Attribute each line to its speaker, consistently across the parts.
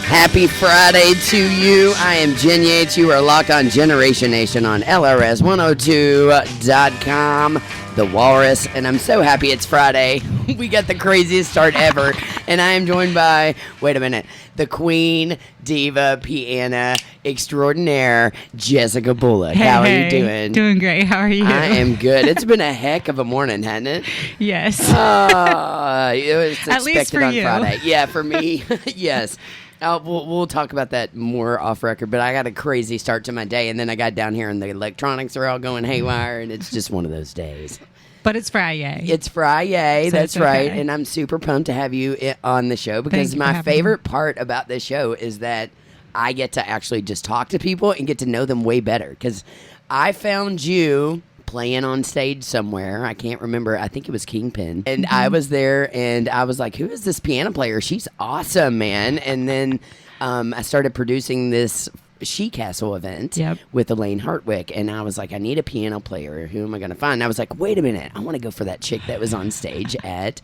Speaker 1: Happy Friday to you. I am Jyn Yates. You are locked on Jyneration Nation on LRS102.com, The Walrus, and I'm so happy it's Friday. We got the craziest start ever, and I am joined by, the queen, diva, piano, extraordinaire, Jessica Bullock. How are you doing?
Speaker 2: Doing great. How are you?
Speaker 1: I am good. It's been a heck of a morning, hasn't it?
Speaker 2: Yes.
Speaker 1: It was
Speaker 2: At least
Speaker 1: expected
Speaker 2: for
Speaker 1: on
Speaker 2: you.
Speaker 1: Friday. Yeah, for me, yes. We'll talk about that more off record, but I got a crazy start to my day, and then I got down here and the electronics are all going haywire, and it's just one of those days.
Speaker 2: But it's Friday.
Speaker 1: It's Friday,
Speaker 2: So
Speaker 1: that's
Speaker 2: it's okay.
Speaker 1: right, and I'm super pumped to have you on the show because
Speaker 2: Thank you for
Speaker 1: my
Speaker 2: having me.
Speaker 1: favorite part about this show is that I get to actually just talk to people and get to know them way better because I found you playing on stage somewhere. I can't remember. I think it was Kingpin. And I was there and I was like, who is this piano player? She's awesome, man. And then I started producing this She Castle event with Elaine Hartwick. And I was like, I need a piano player. Who am I going to find? And I was like, wait a minute. I want to go for that chick that was on stage at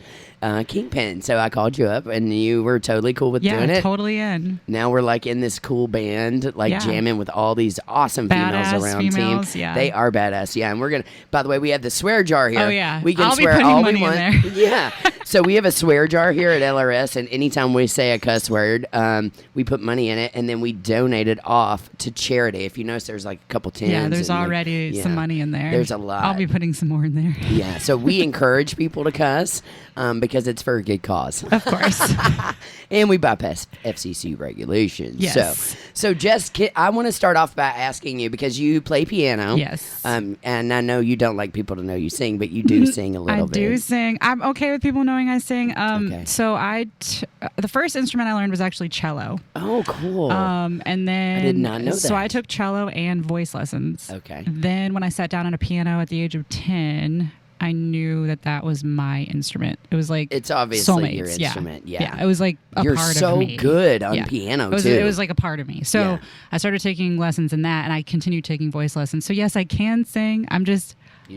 Speaker 1: Kingpin. So I called you up and you were totally cool with doing it.
Speaker 2: Yeah, totally in.
Speaker 1: Now we're like in this cool band, jamming with all these awesome
Speaker 2: Badass
Speaker 1: females around
Speaker 2: females,
Speaker 1: team.
Speaker 2: yeah.
Speaker 1: They are badass, yeah. And we're gonna. By the way, we have the swear jar here.
Speaker 2: Oh, yeah.
Speaker 1: we can
Speaker 2: I'll be
Speaker 1: swear
Speaker 2: putting
Speaker 1: all
Speaker 2: money
Speaker 1: we
Speaker 2: in
Speaker 1: want.
Speaker 2: there.
Speaker 1: Yeah. So we have a swear jar here at LRS, and anytime we say a cuss word, we put money in it, and then we donate it off to charity. If you notice, there's like a couple tens.
Speaker 2: Yeah, there's
Speaker 1: and
Speaker 2: already some money in there.
Speaker 1: There's a lot.
Speaker 2: I'll be putting some more in there.
Speaker 1: Yeah. So we encourage people to cuss because it's for a good cause.
Speaker 2: Of course.
Speaker 1: And we bypass FCC regulations.
Speaker 2: Yes.
Speaker 1: So Jess, I want to start off by asking you because you play piano.
Speaker 2: Yes.
Speaker 1: And I know you don't like people to know you sing, but you do sing a little bit.
Speaker 2: I do sing. I'm okay with people knowing I sing.
Speaker 1: Okay.
Speaker 2: So the first instrument I learned was actually cello.
Speaker 1: Oh, cool.
Speaker 2: And then
Speaker 1: I did not know
Speaker 2: So
Speaker 1: that.
Speaker 2: I took cello and voice lessons.
Speaker 1: Okay.
Speaker 2: Then when I sat down on a piano at the age of 10, I knew that was my instrument. It was like
Speaker 1: It's obviously
Speaker 2: soulmates.
Speaker 1: your instrument. Yeah.
Speaker 2: It was like a
Speaker 1: You're
Speaker 2: part
Speaker 1: so
Speaker 2: of me.
Speaker 1: good on piano, too.
Speaker 2: It was like a part of me. So
Speaker 1: Yeah.
Speaker 2: I started taking lessons in that, and I continued taking voice lessons. So yes, I can sing.
Speaker 1: You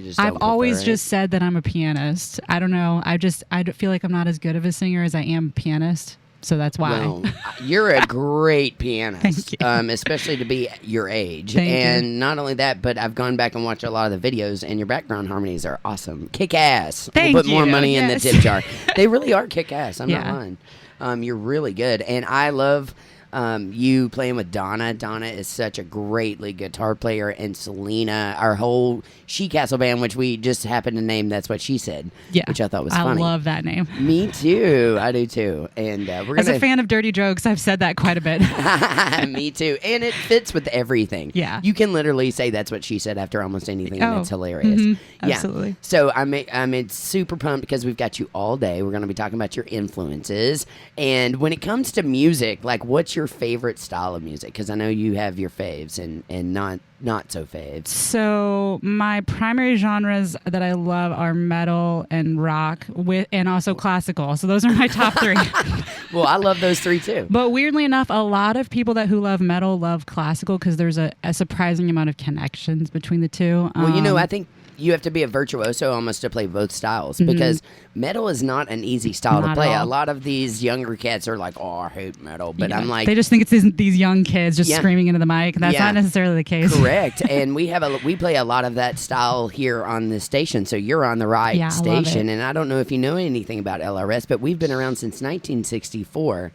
Speaker 1: just
Speaker 2: I've
Speaker 1: don't
Speaker 2: always
Speaker 1: prefer it?
Speaker 2: just said that I'm a pianist. I don't know. I feel like I'm not as good of a singer as I am a pianist. So that's why.
Speaker 1: Well, you're a great pianist,
Speaker 2: Thank you.
Speaker 1: Especially to be your age.
Speaker 2: Thank
Speaker 1: and
Speaker 2: you.
Speaker 1: not only that, but I've gone back and watched a lot of the videos, and your background harmonies are awesome. Kick ass.
Speaker 2: Thank
Speaker 1: We'll put more
Speaker 2: you.
Speaker 1: money in the
Speaker 2: Yes.
Speaker 1: tip jar. They really are kick ass. I'm not
Speaker 2: Yeah.
Speaker 1: lying. You're really good, and I love you playing with Donna. Donna is such a great lead guitar player, and Selena, our whole She Castle band, which we just happened to name. That's what she said.
Speaker 2: Yeah.
Speaker 1: Which I thought was
Speaker 2: I
Speaker 1: funny.
Speaker 2: love that name.
Speaker 1: Me too. I do too. And we're
Speaker 2: As
Speaker 1: gonna.
Speaker 2: a fan of dirty jokes, I've said that quite a bit.
Speaker 1: Me too. And it fits with everything.
Speaker 2: Yeah.
Speaker 1: You can literally say that's what she said after almost anything, and
Speaker 2: Oh,
Speaker 1: it's hilarious. Yeah.
Speaker 2: absolutely.
Speaker 1: So I'm super pumped because we've got you all day. We're going to be talking about your influences. And when it comes to music, like what's your favorite style of music? Because I know you have your faves and not so faves.
Speaker 2: So my primary genres that I love are metal and rock and also classical. So those are my top three.
Speaker 1: Well, I love those three too.
Speaker 2: But weirdly enough, a lot of people who love metal love classical because there's a surprising amount of connections between the two.
Speaker 1: Well, I think you have to be a virtuoso almost to play both styles because metal is not an easy style to
Speaker 2: Not
Speaker 1: play.
Speaker 2: at all.
Speaker 1: A lot of these younger cats are like, oh, I hate metal. But
Speaker 2: Yeah.
Speaker 1: I'm like,
Speaker 2: they just think it's these young kids just
Speaker 1: Yeah.
Speaker 2: screaming into the mic. And that's
Speaker 1: Yeah.
Speaker 2: not necessarily the case.
Speaker 1: correct. And we play a lot of that style here on this station. So you're on the right
Speaker 2: Yeah, I love
Speaker 1: station.
Speaker 2: it.
Speaker 1: And I don't know if you know anything about LRS, but we've been around since 1964.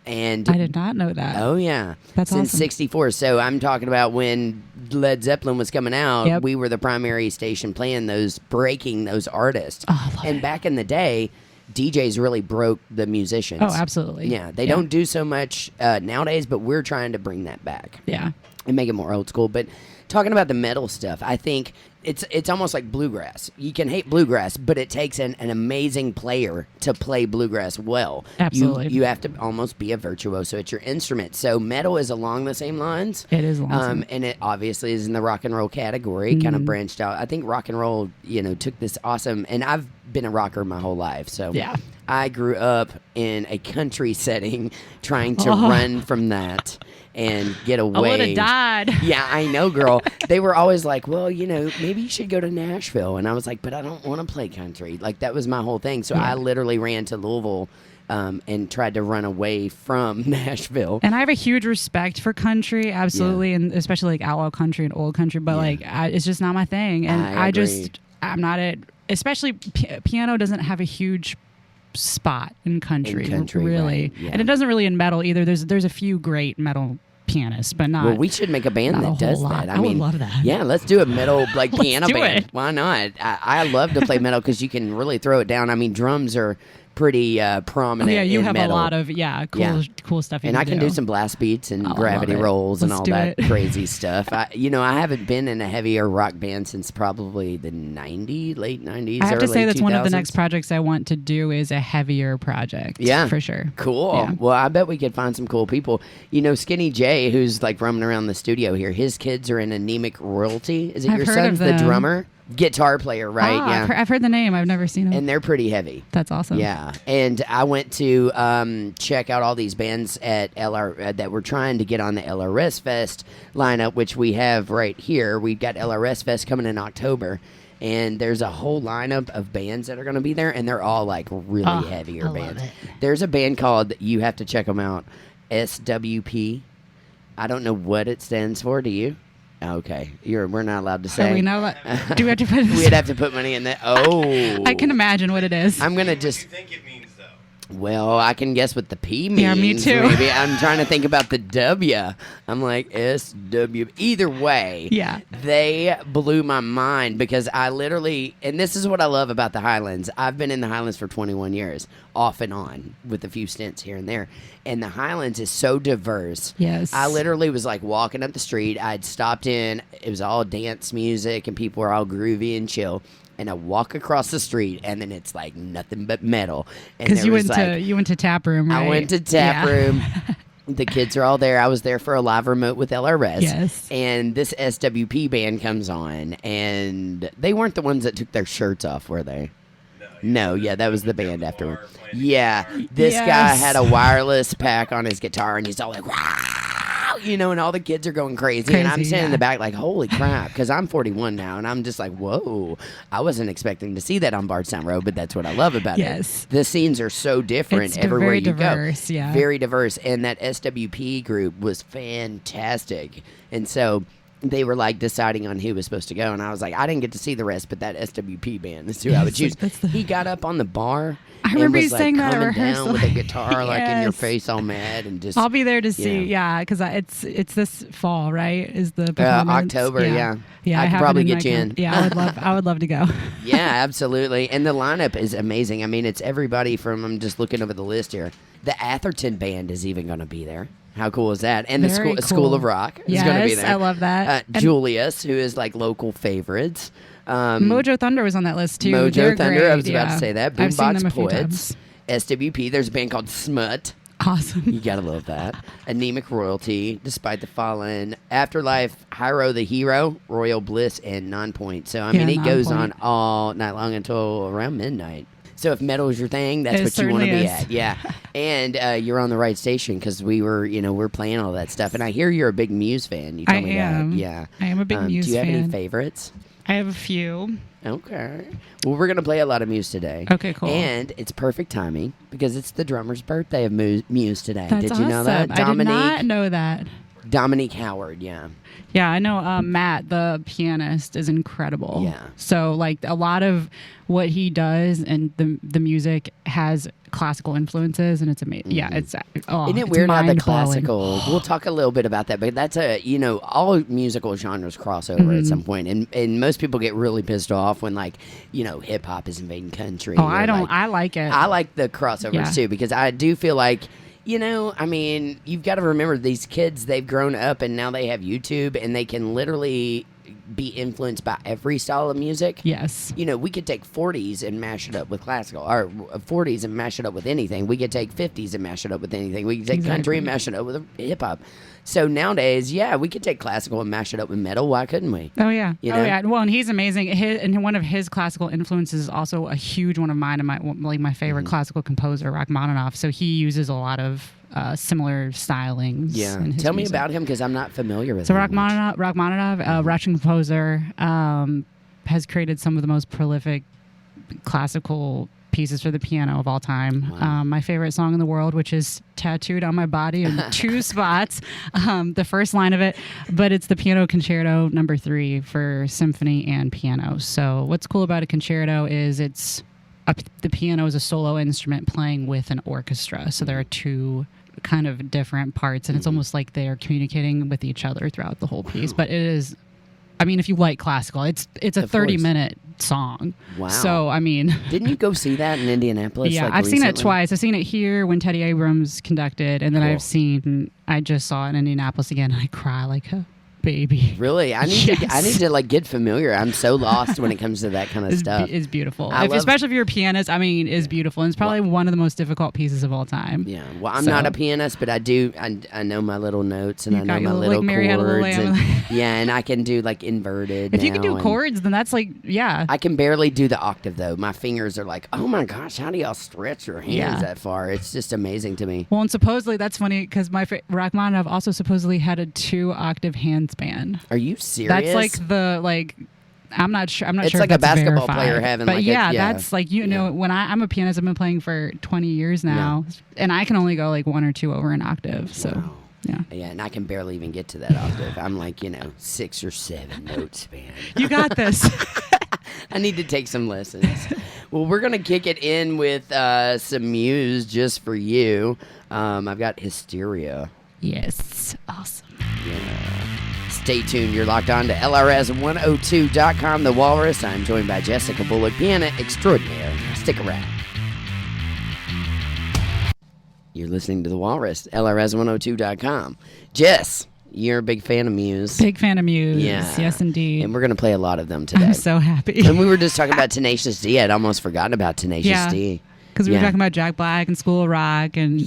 Speaker 1: And
Speaker 2: I did not know that.
Speaker 1: oh yeah,
Speaker 2: That's
Speaker 1: since
Speaker 2: awesome.
Speaker 1: '64. So I'm talking about when Led Zeppelin was coming out.
Speaker 2: Yep.
Speaker 1: We were the primary station playing breaking those artists.
Speaker 2: Oh, I love
Speaker 1: and
Speaker 2: it.
Speaker 1: back in the day, DJs really broke the musicians.
Speaker 2: Oh, absolutely.
Speaker 1: Yeah, they don't do so much nowadays, but we're trying to bring that back
Speaker 2: Yeah.
Speaker 1: and make it more old school. But talking about the metal stuff, I think it's almost like bluegrass. You can hate bluegrass, but it takes an amazing player to play bluegrass well.
Speaker 2: Absolutely.
Speaker 1: You have to almost be a virtuoso at your instrument. So metal is along the same lines.
Speaker 2: It is awesome.
Speaker 1: And it obviously is in the rock and roll category, kind of branched out. I think rock and roll, took this awesome, and I've been a rocker my whole life. So
Speaker 2: Yeah.
Speaker 1: I grew up in a country setting trying to run from that and get away.
Speaker 2: I would have died.
Speaker 1: Yeah, I know, girl. They were always like, well, maybe you should go to Nashville. And I was like, but I don't want to play country. Like, that was my whole thing. So I literally ran to Louisville and tried to run away from Nashville.
Speaker 2: And I have a huge respect for country, absolutely, and especially like outlaw country and old country. But like, it's just not my thing, and I'm not at. Especially piano doesn't have a huge spot in country, really,
Speaker 1: right, yeah.
Speaker 2: and it doesn't really in metal either. There's a few great metal pianists, but not.
Speaker 1: Well, we should make a band that does that.
Speaker 2: I would love that.
Speaker 1: Yeah, let's do a metal like piano band.
Speaker 2: It.
Speaker 1: Why not? I love to play metal because you can really throw it down. I mean, drums are pretty prominent.
Speaker 2: Yeah, you
Speaker 1: in
Speaker 2: have
Speaker 1: metal.
Speaker 2: a lot of cool stuff.
Speaker 1: And I can do some blast beats and gravity rolls and all that crazy stuff. I haven't been in a heavier rock band since probably the late 90s.
Speaker 2: I have to say that's
Speaker 1: 2000s.
Speaker 2: one of the next projects I want to do is a heavier project.
Speaker 1: Yeah,
Speaker 2: for sure.
Speaker 1: Cool.
Speaker 2: Yeah.
Speaker 1: Well, I bet we could find some cool people. Skinny J, who's like roaming around the studio here. His kids are in Anemic Royalty. Is it
Speaker 2: I've
Speaker 1: your
Speaker 2: heard
Speaker 1: son's
Speaker 2: of
Speaker 1: the
Speaker 2: them.
Speaker 1: drummer? Guitar player, right?
Speaker 2: Yeah, I've heard the name. I've never seen them.
Speaker 1: And they're pretty heavy.
Speaker 2: That's awesome.
Speaker 1: Yeah, and I went to check out all these bands at that we're trying to get on the LRS Fest lineup, which we have right here. We've got LRS Fest coming in October, and there's a whole lineup of bands that are going to be there, and they're all like really heavier bands.
Speaker 2: Love it.
Speaker 1: There's a band called, you have to check them out, SWP. I don't know what it stands for. Do you? Okay, we're not allowed to say.
Speaker 2: We know what? Do we have to put?
Speaker 1: We'd have to put money in that. Oh,
Speaker 2: I can imagine what it is.
Speaker 1: I'm gonna just.
Speaker 3: What do you think it means, though?
Speaker 1: Well, I can guess what the P means.
Speaker 2: Yeah, me too.
Speaker 1: Maybe I'm trying to think about the W. I'm like SW. Either way,
Speaker 2: Yeah.
Speaker 1: they blew my mind because I literally, and this is what I love about the Highlands. I've been in the Highlands for 21 years, off and on, with a few stints here and there. And the Highlands is so diverse.
Speaker 2: Yes.
Speaker 1: I literally was like walking up the street. I'd stopped in. It was all dance music, and people were all groovy and chill. And I walk across the street, and then it's like nothing but metal.
Speaker 2: Because you went to tap room, right?
Speaker 1: I went to tap room. The kids are all there. I was there for a live remote with LRS.
Speaker 2: Yes.
Speaker 1: And this SWP band comes on, and they weren't the ones that took their shirts off, were they? No, yeah, that was the band afterward. Yeah, this guy had a wireless pack on his guitar, and he's all like, wow, and all the kids are going crazy. And I'm standing in the back like, holy crap, because I'm 41 now, and I'm just like, whoa, I wasn't expecting to see that on Bardstown Road, but that's what I love about it. The scenes are so different
Speaker 2: it's
Speaker 1: everywhere
Speaker 2: very
Speaker 1: you
Speaker 2: diverse,
Speaker 1: go.
Speaker 2: Yeah.
Speaker 1: Very diverse, and that SWP group was fantastic. And so they were like deciding on who was supposed to go, and I was like, I didn't get to see the rest, but that SWP band is who I would choose. He got up on the bar.
Speaker 2: I remember you
Speaker 1: was,
Speaker 2: saying that at
Speaker 1: coming
Speaker 2: rehearsal.
Speaker 1: down with a guitar like in your
Speaker 2: Yes.
Speaker 1: face, all mad, and just.
Speaker 2: I'll be there to see, because it's this fall, right? Is the performance?
Speaker 1: October? Yeah.
Speaker 2: I
Speaker 1: could
Speaker 2: have
Speaker 1: probably
Speaker 2: it
Speaker 1: get
Speaker 2: my
Speaker 1: you in.
Speaker 2: Yeah, I would love to go.
Speaker 1: Yeah, absolutely. And the lineup is amazing. I mean, it's everybody from. I'm just looking over the list here. The Atherton band is even going to be there. How cool is that? And
Speaker 2: Very
Speaker 1: the School of Rock is going to be there.
Speaker 2: I love that.
Speaker 1: Julius, who is like local favorites.
Speaker 2: Mojo Thunder was on that list too.
Speaker 1: Mojo
Speaker 2: They're
Speaker 1: Thunder,
Speaker 2: great.
Speaker 1: I was about to say that.
Speaker 2: I've seen them
Speaker 1: Boombox
Speaker 2: a few
Speaker 1: Poets.
Speaker 2: times.
Speaker 1: SWP, there's a band called Smut.
Speaker 2: Awesome.
Speaker 1: You gotta love that. Anemic Royalty, Despite the Fallen, Afterlife, Hyro the Hero, Royal Bliss, and Nonpoint. So, I mean, it goes on all night long until around midnight. So if metal is your thing, that's what you want to be at. Yeah. And you're on the right station because we're playing all that stuff. And I hear you're a big Muse fan. You told me that. Yeah.
Speaker 2: I am a big Muse fan.
Speaker 1: Do you have any favorites?
Speaker 2: I have a few.
Speaker 1: Okay. Well, we're going to play a lot of Muse today.
Speaker 2: Okay, cool.
Speaker 1: And it's perfect timing because it's the drummer's birthday of Muse today.
Speaker 2: That's
Speaker 1: Did you know that?
Speaker 2: I did not know that.
Speaker 1: Dominique Howard, yeah.
Speaker 2: Yeah, I know Matt, the pianist, is incredible.
Speaker 1: Yeah.
Speaker 2: So, like, a lot of what he does and the music has classical influences, and it's amazing. Yeah, it's
Speaker 1: Isn't it weird how the classical? We'll talk a little bit about that, but that's all musical genres cross over at some point, and most people get really pissed off when hip hop is invading country.
Speaker 2: Oh, I don't. I like it.
Speaker 1: I like the crossovers too because I do feel like. I mean, you've got to remember these kids, they've grown up and now they have YouTube and they can literally be influenced by every style of music.
Speaker 2: Yes.
Speaker 1: We could take 40s and mash it up with classical, or 40s and mash it up with anything. We could take 50s and mash it up with anything. We could take country and mash it up with hip hop. So nowadays, we could take classical and mash it up with metal. Why couldn't we?
Speaker 2: Oh, yeah. Yeah. Well, and he's amazing. And one of his classical influences is also a huge one of mine and my favorite classical composer, Rachmaninoff. So he uses a lot of similar stylings.
Speaker 1: Yeah.
Speaker 2: In his
Speaker 1: Tell me
Speaker 2: music.
Speaker 1: about him because I'm not familiar with
Speaker 2: So
Speaker 1: him.
Speaker 2: Rachmaninoff, Russian composer, has created some of the most prolific classical pieces for the piano of all time.
Speaker 1: Wow.
Speaker 2: My favorite song in the world, which is tattooed on my body in 2 spots, the first line of it, but it's the Piano Concerto No. 3 for symphony and piano. So what's cool about a concerto is the piano is a solo instrument playing with an orchestra. So there are 2 kind of different parts, and it's almost like they are communicating with each other throughout the whole piece. But it is, I mean, if you like classical, it's a 30-minute song.
Speaker 1: Wow.
Speaker 2: So, I mean...
Speaker 1: Didn't you go see that in Indianapolis?
Speaker 2: Yeah,
Speaker 1: like,
Speaker 2: I've
Speaker 1: recently?
Speaker 2: seen it twice. I've seen it here when Teddy Abrams conducted, and then
Speaker 1: Cool.
Speaker 2: I just saw it in Indianapolis again, and I cry like a baby.
Speaker 1: Really? I need to like get familiar. I'm so lost when it comes to that kind of stuff.
Speaker 2: It's beautiful.
Speaker 1: Especially
Speaker 2: if you're a pianist, I mean, it's beautiful. And it's probably one of the most difficult pieces of all time.
Speaker 1: Yeah. Well, I'm not a pianist, but I know my little notes and I know my little
Speaker 2: like Mary Had a Little
Speaker 1: chords.
Speaker 2: Lamb.
Speaker 1: Yeah, and I can do like inverted.
Speaker 2: If you can do
Speaker 1: now,
Speaker 2: chords, then that's like, yeah.
Speaker 1: I can barely do the octave though. My fingers are like, oh my gosh, how do y'all stretch your hands that far? It's just amazing to me.
Speaker 2: Well, and supposedly that's funny because Rachmaninoff also supposedly had a 2-octave handspan.
Speaker 1: Are you serious?
Speaker 2: That's like I'm not sure.
Speaker 1: It's
Speaker 2: sure
Speaker 1: like
Speaker 2: if
Speaker 1: a
Speaker 2: that's
Speaker 1: basketball
Speaker 2: verified.
Speaker 1: player having
Speaker 2: but
Speaker 1: like
Speaker 2: that's like when I'm a pianist, I've been playing for 20 years now, and I can only go like 1 or 2 over an octave. So
Speaker 1: wow. Yeah, and I can barely even get to that octave. I'm like 6 or 7 note span.
Speaker 2: You got this.
Speaker 1: I need to take some lessons. Well, we're gonna kick it in with some Muse just for you. I've got Hysteria.
Speaker 2: Yes, awesome.
Speaker 1: Yeah. Stay tuned. You're locked on to LRS102.com, The Walrus. I'm joined by Jessica Bullock, pianist extraordinaire. Stick around. You're listening to The Walrus, LRS102.com. Jess, you're a big fan of Muse.
Speaker 2: Big fan of Muse.
Speaker 1: Yeah.
Speaker 2: Yes, indeed.
Speaker 1: And we're going to play a lot of them today.
Speaker 2: I'm so happy.
Speaker 1: And we were just talking about Tenacious D. I'd almost forgotten about Tenacious D.
Speaker 2: Because we were talking about Jack Black and School of Rock and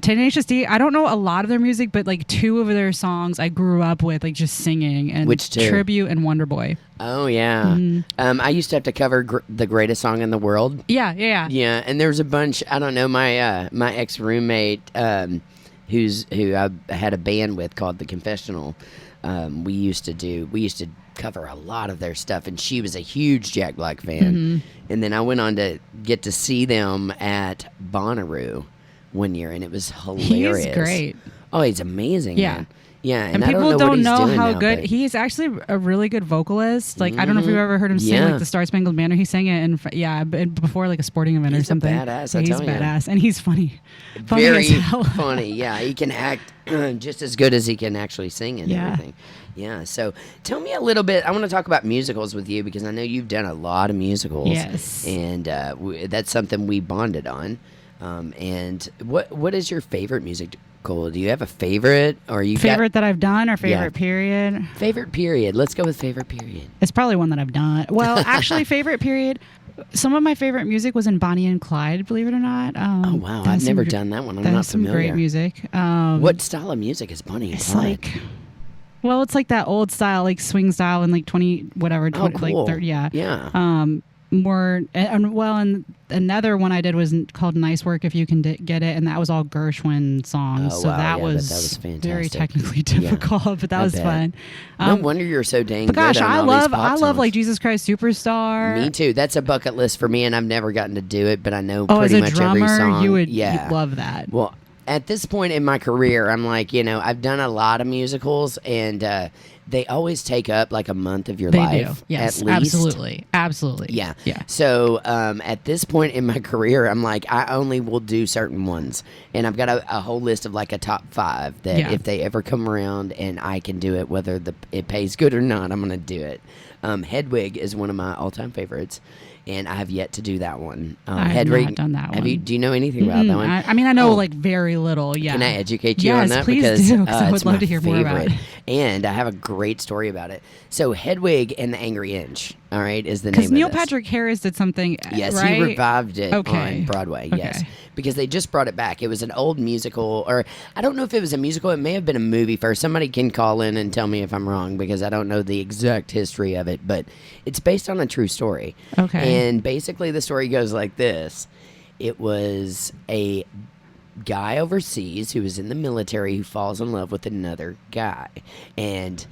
Speaker 2: Tenacious D. I don't know a lot of their music, but like 2 of their songs I grew up with, like just singing. And
Speaker 1: Which 2?
Speaker 2: Tribute and Wonder Boy.
Speaker 1: Oh yeah. I used to have to cover the greatest song in the world.
Speaker 2: Yeah.
Speaker 1: Yeah, and there's a bunch. I don't know. My ex roommate, who I had a band with called The Confessional. We used to cover a lot of their stuff, and she was a huge Jack Black fan. And then I went on to get to see them at Bonnaroo one year, and it was hilarious.
Speaker 2: He's great.
Speaker 1: Oh, he's amazing.
Speaker 2: Yeah.
Speaker 1: Man. Yeah,
Speaker 2: and people don't know how good he's actually a really good vocalist. Like I don't know if you've ever heard him sing like the Star Spangled Banner. He sang it before like a sporting event or something.
Speaker 1: He's a badass.
Speaker 2: He's badass, and he's funny.
Speaker 1: Very
Speaker 2: as hell.
Speaker 1: funny. Yeah, he can act just as good as he can actually sing and everything. Yeah. So tell me a little bit. I want to talk about musicals with you because I know you've done a lot of musicals.
Speaker 2: Yes.
Speaker 1: And that's something we bonded on. And what is your favorite musical? Do you have a favorite, or
Speaker 2: that I've done, or favorite period?
Speaker 1: Favorite period. Let's go with favorite period.
Speaker 2: It's probably one that I've done. Well, actually, favorite period. Some of my favorite music was in Bonnie and Clyde. Believe it or not.
Speaker 1: Oh wow, I've never done that one. I'm not familiar.
Speaker 2: Some great music.
Speaker 1: What style of music is Bonnie and Clyde?
Speaker 2: It's like that old style, like swing style, and like 20 whatever, 20,
Speaker 1: cool.
Speaker 2: like 30. Yeah.
Speaker 1: Yeah.
Speaker 2: More and another one I did was called Nice Work If You Can Get It, and that was all Gershwin songs.
Speaker 1: Oh,
Speaker 2: so
Speaker 1: wow.
Speaker 2: that was
Speaker 1: fantastic.
Speaker 2: Very technically difficult, but that was fun.
Speaker 1: No wonder you're so dang good.
Speaker 2: Gosh,
Speaker 1: on
Speaker 2: I
Speaker 1: all
Speaker 2: love
Speaker 1: these pop songs.
Speaker 2: like Jesus Christ Superstar.
Speaker 1: Me too. That's a bucket list for me, and I've never gotten to do it, but I know
Speaker 2: as
Speaker 1: pretty
Speaker 2: a
Speaker 1: much
Speaker 2: drummer,
Speaker 1: every song.
Speaker 2: you'd love that.
Speaker 1: Well, at this point in my career, I'm like, I've done a lot of musicals, and they always take up like a month of your life.
Speaker 2: Do. Yes,
Speaker 1: at least.
Speaker 2: Absolutely.
Speaker 1: Yeah.
Speaker 2: Yeah.
Speaker 1: So at this point in my career, I'm like, I only will do certain ones. And I've got a whole list of like a top 5 that if they ever come around and I can do it, whether it pays good or not, I'm going to do it. Hedwig is one of my all-time favorites. And I have yet to do that one.
Speaker 2: I have not done that one.
Speaker 1: Do you know anything about that one?
Speaker 2: I mean, I know like very little. Yeah.
Speaker 1: Can I educate you on that?
Speaker 2: Yes, please do. Because I would love to hear more about it.
Speaker 1: And I have a great story about it. So Hedwig and the Angry Inch, all right, is the name of
Speaker 2: this. Because Neil
Speaker 1: this.
Speaker 2: Patrick Harris did something.
Speaker 1: Yes,
Speaker 2: right?
Speaker 1: he revived it
Speaker 2: on
Speaker 1: Broadway.
Speaker 2: Okay.
Speaker 1: Yes, because they just brought it back. It was an old musical, or I don't know if it was a musical. It may have been a movie first. Somebody can call in and tell me if I'm wrong because I don't know the exact history of it. But it's based on a true story.
Speaker 2: Okay.
Speaker 1: And basically, the story goes like this: it was a guy overseas who was in the military who falls in love with another guy, and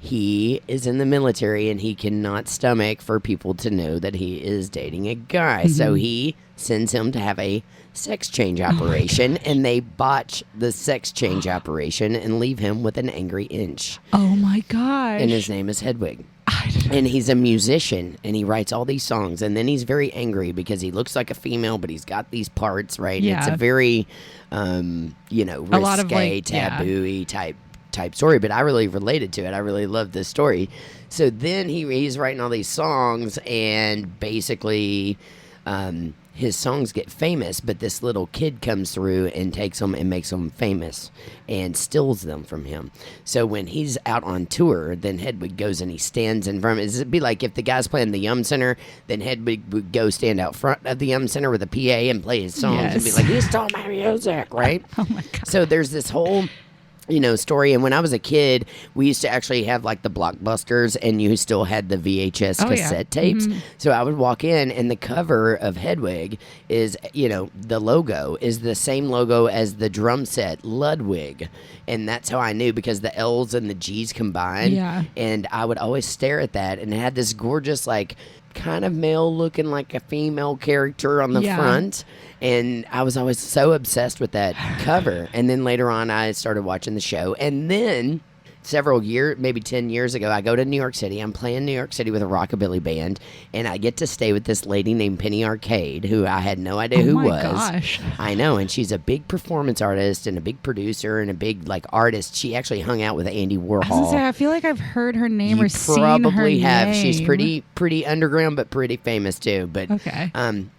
Speaker 1: he is in the military and he cannot stomach for people to know that he is dating a guy. So he sends him to have a sex change operation, and they botch the sex change operation and leave him with an angry inch.
Speaker 2: Oh my gosh.
Speaker 1: And his name is Hedwig. And he's a musician, and he writes all these songs, and then he's very angry because he looks like a female, but he's got these parts, right? And it's a very, risque, taboo-y type story, but I really related to it. I really loved this story. So then he's writing all these songs, and basically his songs get famous, but this little kid comes through and takes them and makes them famous and steals them from him. So when he's out on tour, then Hedwig goes and he stands in front. It'd be like if the guy's playing the Yum Center, then Hedwig would go stand out front of the Yum Center with a PA and play his songs and be like, "He stole my music," right?
Speaker 2: Oh my God.
Speaker 1: So there's this whole story. And when I was a kid, we used to actually have like the Blockbusters, and you still had the VHS cassette tapes. So I would walk in, and the cover of Hedwig is, the logo is the same logo as the drum set, Ludwig. And that's how I knew, because the L's and the G's combined.
Speaker 2: Yeah.
Speaker 1: And I would always stare at that, and it had this gorgeous, like, kind of male looking like a female character on the front, and I was always so obsessed with that cover. And then later on I started watching the show, and then several years, maybe 10 years ago, I go to New York City. I'm playing New York City with a rockabilly band, and I get to stay with this lady named Penny Arcade, who I had no idea who was.
Speaker 2: Gosh.
Speaker 1: I know, and she's a big performance artist and a big producer and a big artist. She actually hung out with Andy Warhol.
Speaker 2: I feel like I've heard her name or seen her
Speaker 1: probably have.
Speaker 2: name.
Speaker 1: She's pretty underground, but pretty famous too. But
Speaker 2: okay.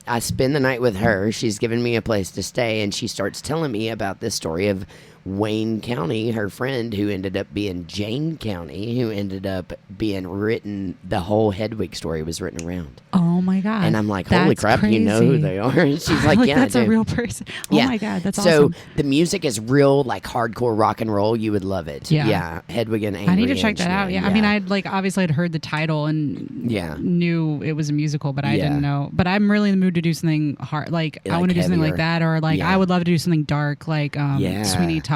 Speaker 1: I spend the night with her. She's given me a place to stay, and she starts telling me about this story of Wayne County, her friend, who ended up being Jane County, who ended up being written. The whole Hedwig story was written around.
Speaker 2: Oh my God.
Speaker 1: And I'm like, holy crap,
Speaker 2: crazy.
Speaker 1: you know who they are? And she's like, yeah,
Speaker 2: that's a real person. Oh my God, that's awesome.
Speaker 1: So the music is real, hardcore rock and roll. You would love it. Yeah. Hedwig and Angry
Speaker 2: I need to check that out.
Speaker 1: Yeah.
Speaker 2: I mean, obviously I'd heard the title and knew it was a musical, but I didn't know. But I'm really in the mood to do something hard. I want to do something like that, or I would love to do something dark, like Sweeney Todd.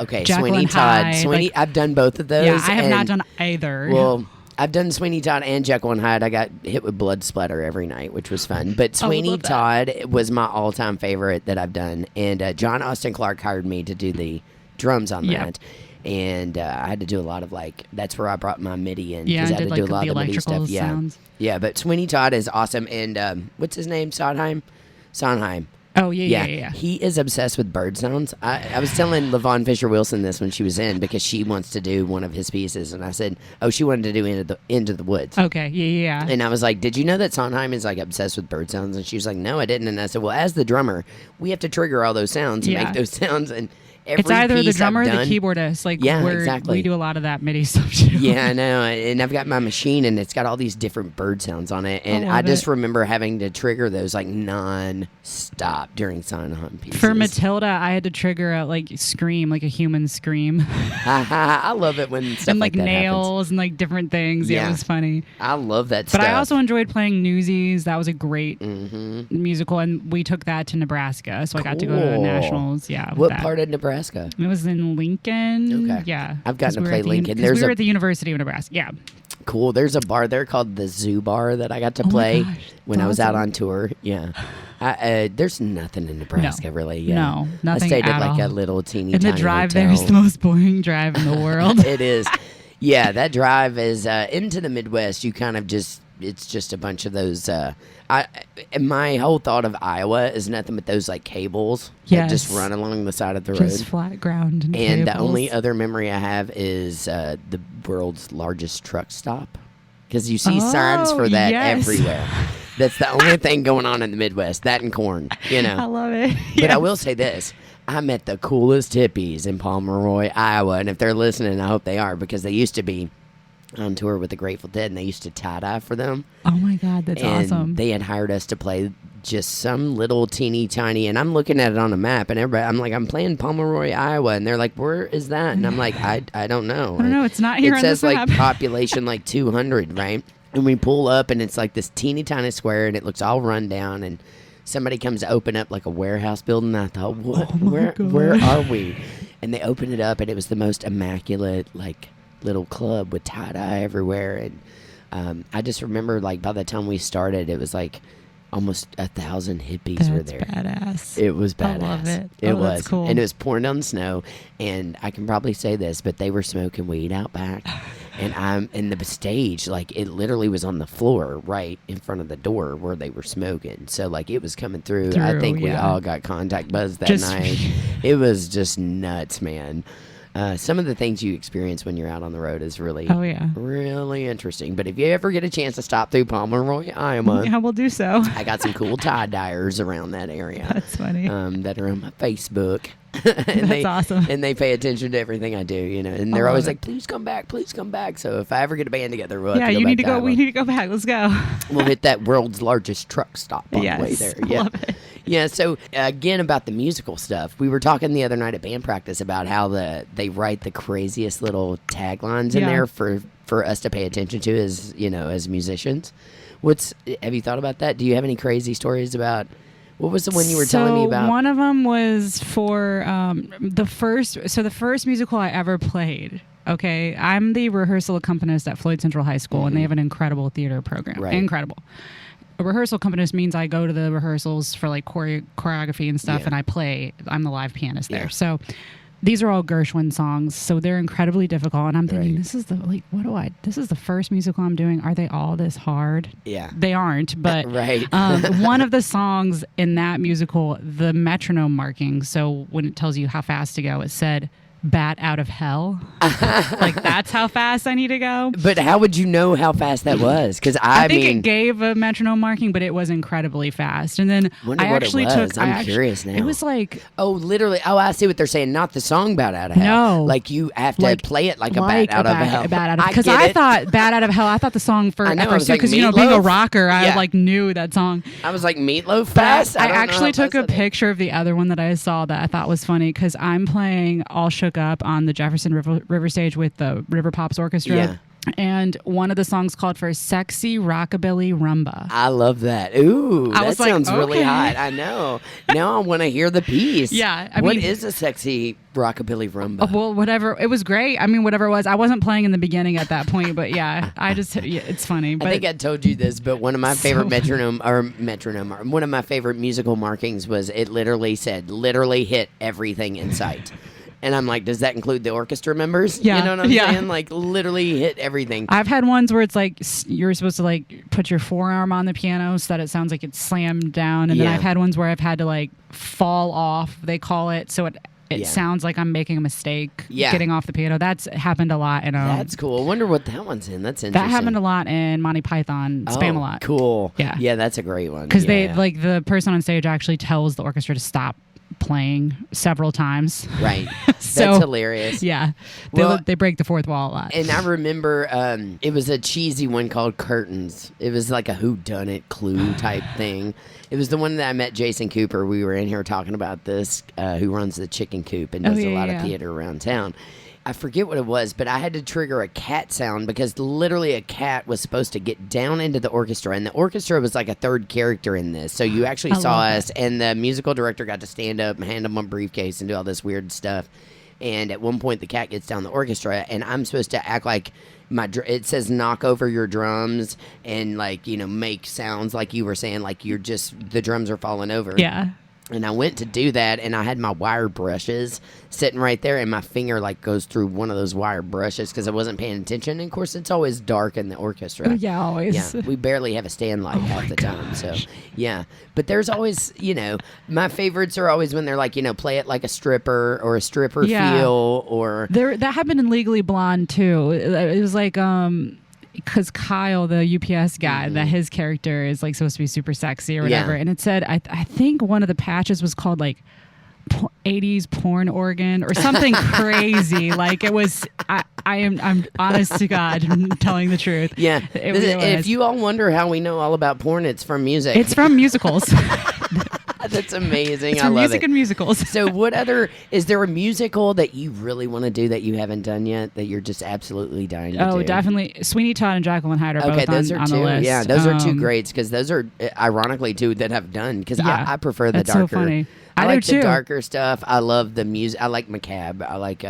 Speaker 1: Okay,
Speaker 2: Jekyll
Speaker 1: Sweeney
Speaker 2: and
Speaker 1: Todd.
Speaker 2: Hyde,
Speaker 1: I've done both of those.
Speaker 2: Yeah, I have not done either.
Speaker 1: Well, I've done Sweeney Todd and Jekyll and Hyde. I got hit with blood splatter every night, which was fun. But Sweeney Todd was my all-time favorite that I've done. And John Austin Clark hired me to do the drums on that. And I had to do a lot of that's where I brought my MIDI in.
Speaker 2: Yeah,
Speaker 1: I had to do a lot
Speaker 2: the
Speaker 1: of the MIDI stuff.
Speaker 2: sounds.
Speaker 1: Yeah, but Sweeney Todd is awesome. And what's his name? Sondheim?
Speaker 2: Oh, yeah.
Speaker 1: He is obsessed with bird sounds. I was telling LaVon Fisher-Wilson this when she was in, because she wants to do one of his pieces. And I said, she wanted to do Into the Woods.
Speaker 2: Okay, yeah.
Speaker 1: And I was like, did you know that Sondheim is obsessed with bird sounds? And she was like, no, I didn't. And I said, well, as the drummer, we have to trigger all those sounds and make those sounds. And
Speaker 2: it's either the drummer or the keyboardist. We do a lot of that MIDI stuff too.
Speaker 1: Yeah, I know. And I've got my machine, and it's got all these different bird sounds on it. And I just remember having to trigger those non-stop during Sondheim pieces.
Speaker 2: For Matilda, I had to trigger a scream, like a human scream.
Speaker 1: I love it when stuff
Speaker 2: and
Speaker 1: like that
Speaker 2: nails
Speaker 1: happens.
Speaker 2: And different things. Yeah, it was funny.
Speaker 1: I love that stuff.
Speaker 2: But I also enjoyed playing Newsies. That was a great musical, and we took that to Nebraska, so I got to go to the Nationals. Yeah.
Speaker 1: What part of Nebraska?
Speaker 2: It was in Lincoln.
Speaker 1: Okay.
Speaker 2: Yeah.
Speaker 1: I've gotten to play Lincoln.
Speaker 2: We were at the University of Nebraska. Yeah.
Speaker 1: Cool. There's a bar there called the Zoo Bar that I got to play when I was out on tour. Yeah. There's nothing in Nebraska really. Yeah.
Speaker 2: No, nothing.
Speaker 1: I stayed
Speaker 2: at
Speaker 1: at
Speaker 2: all.
Speaker 1: a little teeny
Speaker 2: and
Speaker 1: tiny
Speaker 2: the drive
Speaker 1: hotel.
Speaker 2: there is the most boring drive in the world.
Speaker 1: It is. Yeah, that drive is into the Midwest. You kind of it's just a bunch of those. My whole thought of Iowa is nothing but those cables that just run along the side of the road.
Speaker 2: Just flat ground and cables.
Speaker 1: The only other memory I have is the world's largest truck stop, because you see signs for that everywhere. That's the only thing going on in the Midwest. That and corn,
Speaker 2: I love it.
Speaker 1: But I will say this. I met the coolest hippies in Pomeroy, Iowa, and if they're listening, I hope they are, because they used to be on tour with the Grateful Dead, and they used to tie-dye for them.
Speaker 2: Oh my God, that's awesome.
Speaker 1: They had hired us to play just some little teeny tiny, and I'm looking at it on a map, and I'm playing Pomeroy, Iowa, and they're like, where is that? And I'm like, I don't know.
Speaker 2: I don't know, it's not here on this map.
Speaker 1: It says population 200, right? And we pull up, and it's this teeny tiny square, and it looks all run down, and somebody comes to open up a warehouse building, and I thought, what? Where are we? And they opened it up, and it was the most immaculate, little club with tie-dye everywhere. And I just remember, like, by the time we started, it was like almost 1,000 hippies were there.
Speaker 2: Badass.
Speaker 1: It was badass.
Speaker 2: I love it.
Speaker 1: It was
Speaker 2: that's cool.
Speaker 1: And it was pouring down snow. And I can probably say this, but they were smoking weed out back. And I'm in the stage, like, it literally was on the floor right in front of the door where they were smoking. So, like, it was coming through. I think we all got contact buzzed that night. It was just nuts, man. Some of the things you experience when you're out on the road is really, really interesting. But if you ever get a chance to stop through Pomeroy, Iowa,
Speaker 2: yeah, we'll do so.
Speaker 1: I got some cool tie-dyers around that area.
Speaker 2: That's funny.
Speaker 1: That are on my Facebook.
Speaker 2: That's awesome.
Speaker 1: And they pay attention to everything I do, you know. And they're always like, "Please come back, please come back." So if I ever get a band together, we'll have to go
Speaker 2: you need
Speaker 1: back
Speaker 2: to go.
Speaker 1: Iowa.
Speaker 2: We need to go back. Let's go.
Speaker 1: We'll hit that world's largest truck stop on the way there. Yeah.
Speaker 2: Love it.
Speaker 1: Yeah, so again, about the musical stuff, we were talking the other night at band practice about how they write the craziest little taglines in there for us to pay attention to as, you know, as musicians. Have you thought about that? Do you have any crazy stories about, what was the one you were telling me about?
Speaker 2: One of them was for the first musical I ever played. Okay, I'm the rehearsal accompanist at Floyd Central High School, and they have an incredible theater program.
Speaker 1: Right.
Speaker 2: Incredible. A rehearsal accompanist means I go to the rehearsals for like choreography and stuff, and I play. I'm the live pianist there. So these are all Gershwin songs, so they're incredibly difficult. And I'm thinking, this is this is the first musical I'm doing. Are they all this hard? Yeah, they aren't. But one of the songs in that musical, the metronome marking. So when it tells you how fast to go, it said, "Bat out of hell." Like, that's how fast I need to go.
Speaker 1: But how would you know how fast that was? Because I
Speaker 2: think
Speaker 1: mean,
Speaker 2: it gave a metronome marking, but it was incredibly fast. And then
Speaker 1: I'm curious now.
Speaker 2: It was like,
Speaker 1: literally. Oh, I see what they're saying. Not the song "Bat Out of Hell."
Speaker 2: No,
Speaker 1: like you have to play it like a bat out of hell.
Speaker 2: Because I thought "Bat Out of Hell." I thought the song for because you know, being a rocker, I like knew that song.
Speaker 1: I was like, Meatloaf fast.
Speaker 2: I actually took a picture of the other one that I saw that I thought was funny, because I'm playing All Shook Up on the Jefferson River stage with the River Pops Orchestra. Yeah. And one of the songs called for "Sexy Rockabilly Rumba."
Speaker 1: I love that. Ooh, that sounds really hot. I know. Now I want to hear the piece.
Speaker 2: Yeah.
Speaker 1: What is a sexy rockabilly rumba?
Speaker 2: Well, whatever. It was great. I mean, whatever it was. I wasn't playing in the beginning at that point, but it's funny. But
Speaker 1: I think I told you this, but one of my favorite one of my favorite musical markings was, it literally said, "Literally hit everything in sight." And I'm like, does that include the orchestra members?
Speaker 2: Yeah.
Speaker 1: You know what I'm saying? Like, literally hit everything.
Speaker 2: I've had ones where it's like, you're supposed to like put your forearm on the piano so that it sounds like it's slammed down. And then I've had ones where I've had to like fall off, they call it. So it sounds like I'm making a mistake getting off the piano. That's happened a lot.
Speaker 1: That's cool. I wonder what that one's in. That's interesting.
Speaker 2: That happened a lot in Monty Python, Spam-A-Lot.
Speaker 1: Cool. Yeah, that's a great one.
Speaker 2: Because like the person on stage actually tells the orchestra to stop playing several times.
Speaker 1: Right. That's hilarious.
Speaker 2: Yeah. They break the fourth wall a lot.
Speaker 1: And I remember it was a cheesy one called Curtains. It was like a whodunit clue type thing. It was the one that I met Jason Cooper. We were in here talking about this, who runs the Chicken Coop and does a lot of theater around town. I forget what it was, but I had to trigger a cat sound because literally a cat was supposed to get down into the orchestra, and the orchestra was like a third character in this. So you actually saw us, and the musical director got to stand up and hand him a briefcase and do all this weird stuff. And at one point, the cat gets down the orchestra, and I'm supposed to act like it says "knock over your drums" and like, you know, make sounds like you were saying, like the drums are falling over.
Speaker 2: Yeah.
Speaker 1: And I went to do that, and I had my wire brushes sitting right there, and my finger like goes through one of those wire brushes because I wasn't paying attention. And of course, it's always dark in the orchestra.
Speaker 2: Oh, yeah, always.
Speaker 1: Yeah, we barely have a stand light half the time. So, yeah. But there's always, you know, my favorites are always when they're like, you know, play it like a stripper or a stripper feel or.
Speaker 2: That happened in Legally Blonde, too. It was like, because Kyle, the UPS guy, that his character is like supposed to be super sexy or whatever, and it said I think one of the patches was called like 80s porn organ or something crazy. Like it was. I'm honest to God, I'm telling the truth.
Speaker 1: Yeah. If you all wonder how we know all about porn, it's from music.
Speaker 2: It's from musicals.
Speaker 1: That's amazing.
Speaker 2: It's from music and musicals.
Speaker 1: So is there a musical that you really want to do that you haven't done yet that you're just absolutely dying to do?
Speaker 2: Oh, definitely. Sweeney Todd and Jekyll and Hyde are both
Speaker 1: those are
Speaker 2: on
Speaker 1: two.
Speaker 2: the list.
Speaker 1: Yeah, those are two greats because those are ironically two that I've done because I prefer the darker.
Speaker 2: So funny.
Speaker 1: I
Speaker 2: do
Speaker 1: like
Speaker 2: too.
Speaker 1: the darker stuff. I love the music. I like macabre. I like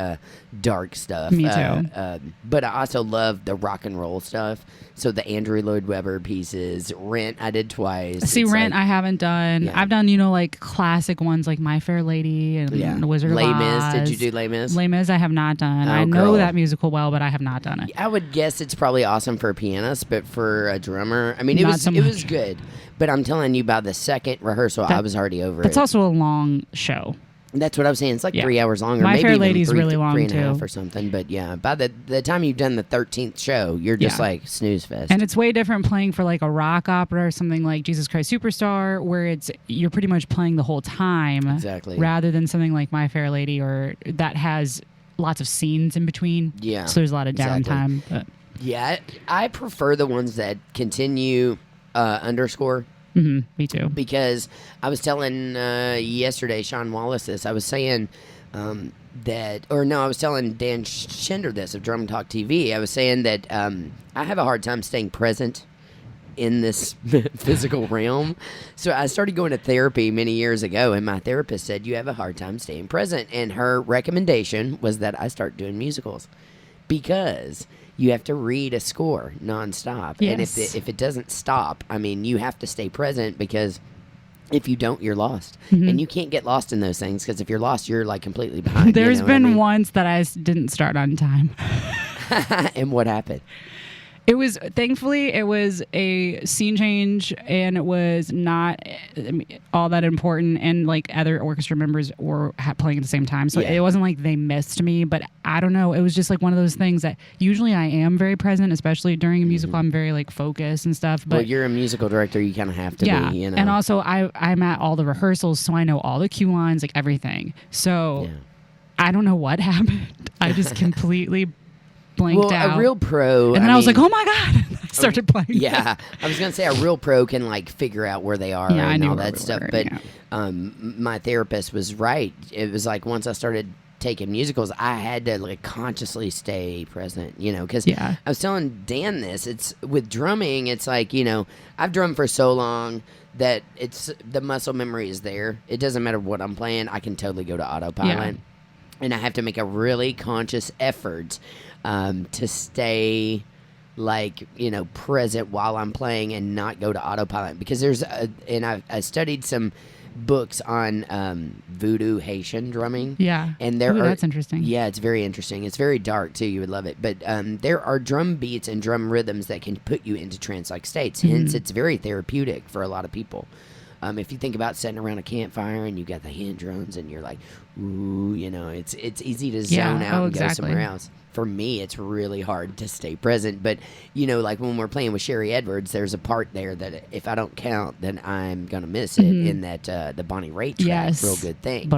Speaker 1: dark stuff.
Speaker 2: Me too.
Speaker 1: But I also love the rock and roll stuff. So the Andrew Lloyd Webber pieces. Rent, I did twice.
Speaker 2: See,
Speaker 1: It's
Speaker 2: Rent,
Speaker 1: like,
Speaker 2: I haven't done.
Speaker 1: Yeah.
Speaker 2: I've done, like classic ones like My Fair Lady and The Wizard
Speaker 1: Les
Speaker 2: of Oz.
Speaker 1: Mis. Did you do Les Mis?
Speaker 2: Les Mis, I have not done.
Speaker 1: Oh,
Speaker 2: I know
Speaker 1: girl.
Speaker 2: that musical well, but I have not done it.
Speaker 1: I would guess it's probably awesome for a pianist, but for a drummer, I mean, it
Speaker 2: Not
Speaker 1: was
Speaker 2: so
Speaker 1: it was
Speaker 2: much.
Speaker 1: good. But I'm telling you, by the second rehearsal, I was already over
Speaker 2: That's
Speaker 1: it.
Speaker 2: also a long show.
Speaker 1: That's what I was saying. It's like
Speaker 2: Yeah.
Speaker 1: 3 hours long, or
Speaker 2: My
Speaker 1: maybe
Speaker 2: Fair
Speaker 1: even
Speaker 2: Lady's really long,
Speaker 1: 3.5
Speaker 2: too.
Speaker 1: or something. But yeah, by the time you've done the 13th show, you're just
Speaker 2: Yeah.
Speaker 1: like snooze fest.
Speaker 2: And it's way different playing for like a rock opera or something like Jesus Christ Superstar, where you're pretty much playing the whole time.
Speaker 1: Exactly.
Speaker 2: Rather than something like My Fair Lady, or that has lots of scenes in between.
Speaker 1: Yeah,
Speaker 2: So there's a lot of
Speaker 1: exactly.
Speaker 2: downtime. But
Speaker 1: Yeah, I prefer the ones that continue underscore.
Speaker 2: me too.
Speaker 1: Because I was telling yesterday Sean Wallace this. I was saying I was telling Dan Schender this of Drum Talk TV. I was saying that I have a hard time staying present in this physical realm. So I started going to therapy many years ago, and my therapist said, you have a hard time staying present. And her recommendation was that I start doing musicals because you have to read a score nonstop.
Speaker 2: Yes.
Speaker 1: And if it doesn't stop, I mean, you have to stay present, because if you don't, you're lost.
Speaker 2: Mm-hmm.
Speaker 1: And you can't get lost in those things, because if you're lost, you're like completely behind.
Speaker 2: There's
Speaker 1: you know what I
Speaker 2: been
Speaker 1: mean?
Speaker 2: once that I didn't start on time.
Speaker 1: And what happened?
Speaker 2: Thankfully, it was a scene change, and it was not all that important, and like other orchestra members were playing at the same time. So
Speaker 1: Yeah.
Speaker 2: it wasn't like they missed me, but I don't know. It was just like one of those things that usually I am very present, especially during a musical. I'm very like focused and stuff. But
Speaker 1: Well, you're a musical director. You kind of have to
Speaker 2: yeah,
Speaker 1: be, you know.
Speaker 2: and also I'm at all the rehearsals, so I know all the cue lines, like everything. So
Speaker 1: Yeah.
Speaker 2: I don't know what happened. I just completely blanked out.
Speaker 1: A real pro.
Speaker 2: and then I was like, oh my God. I started playing.
Speaker 1: Yeah, I was gonna say a real pro can like figure out where they are
Speaker 2: Yeah, I
Speaker 1: and
Speaker 2: knew
Speaker 1: all
Speaker 2: where
Speaker 1: that
Speaker 2: we
Speaker 1: stuff.
Speaker 2: were,
Speaker 1: But
Speaker 2: yeah.
Speaker 1: my therapist was right. It was like once I started taking musicals, I had to like consciously stay present, you know, because
Speaker 2: Yeah.
Speaker 1: I was telling Dan this. It's with drumming. It's like, you know, I've drummed for so long that it's the muscle memory is there. It doesn't matter what I'm playing. I can totally go to autopilot.
Speaker 2: Yeah.
Speaker 1: And I have to make a really conscious effort to stay, like, you know, present while I'm playing and not go to autopilot. Because I studied some books on voodoo Haitian drumming.
Speaker 2: Yeah.
Speaker 1: And
Speaker 2: that's interesting.
Speaker 1: Yeah, it's very interesting. It's very dark too. You would love it. But there are drum beats and drum rhythms that can put you into trance-like states. Hence, it's very therapeutic for a lot of people. If you think about sitting around a campfire and you got the hand drums and you're like, ooh, you know, it's easy to zone out and go somewhere else. For me, it's really hard to stay present. But, you know, like when we're playing with Sherry Edwards, there's a part there that if I don't count, then I'm going to miss it in that the Bonnie Raitt track.
Speaker 2: Yes.
Speaker 1: Real good thing.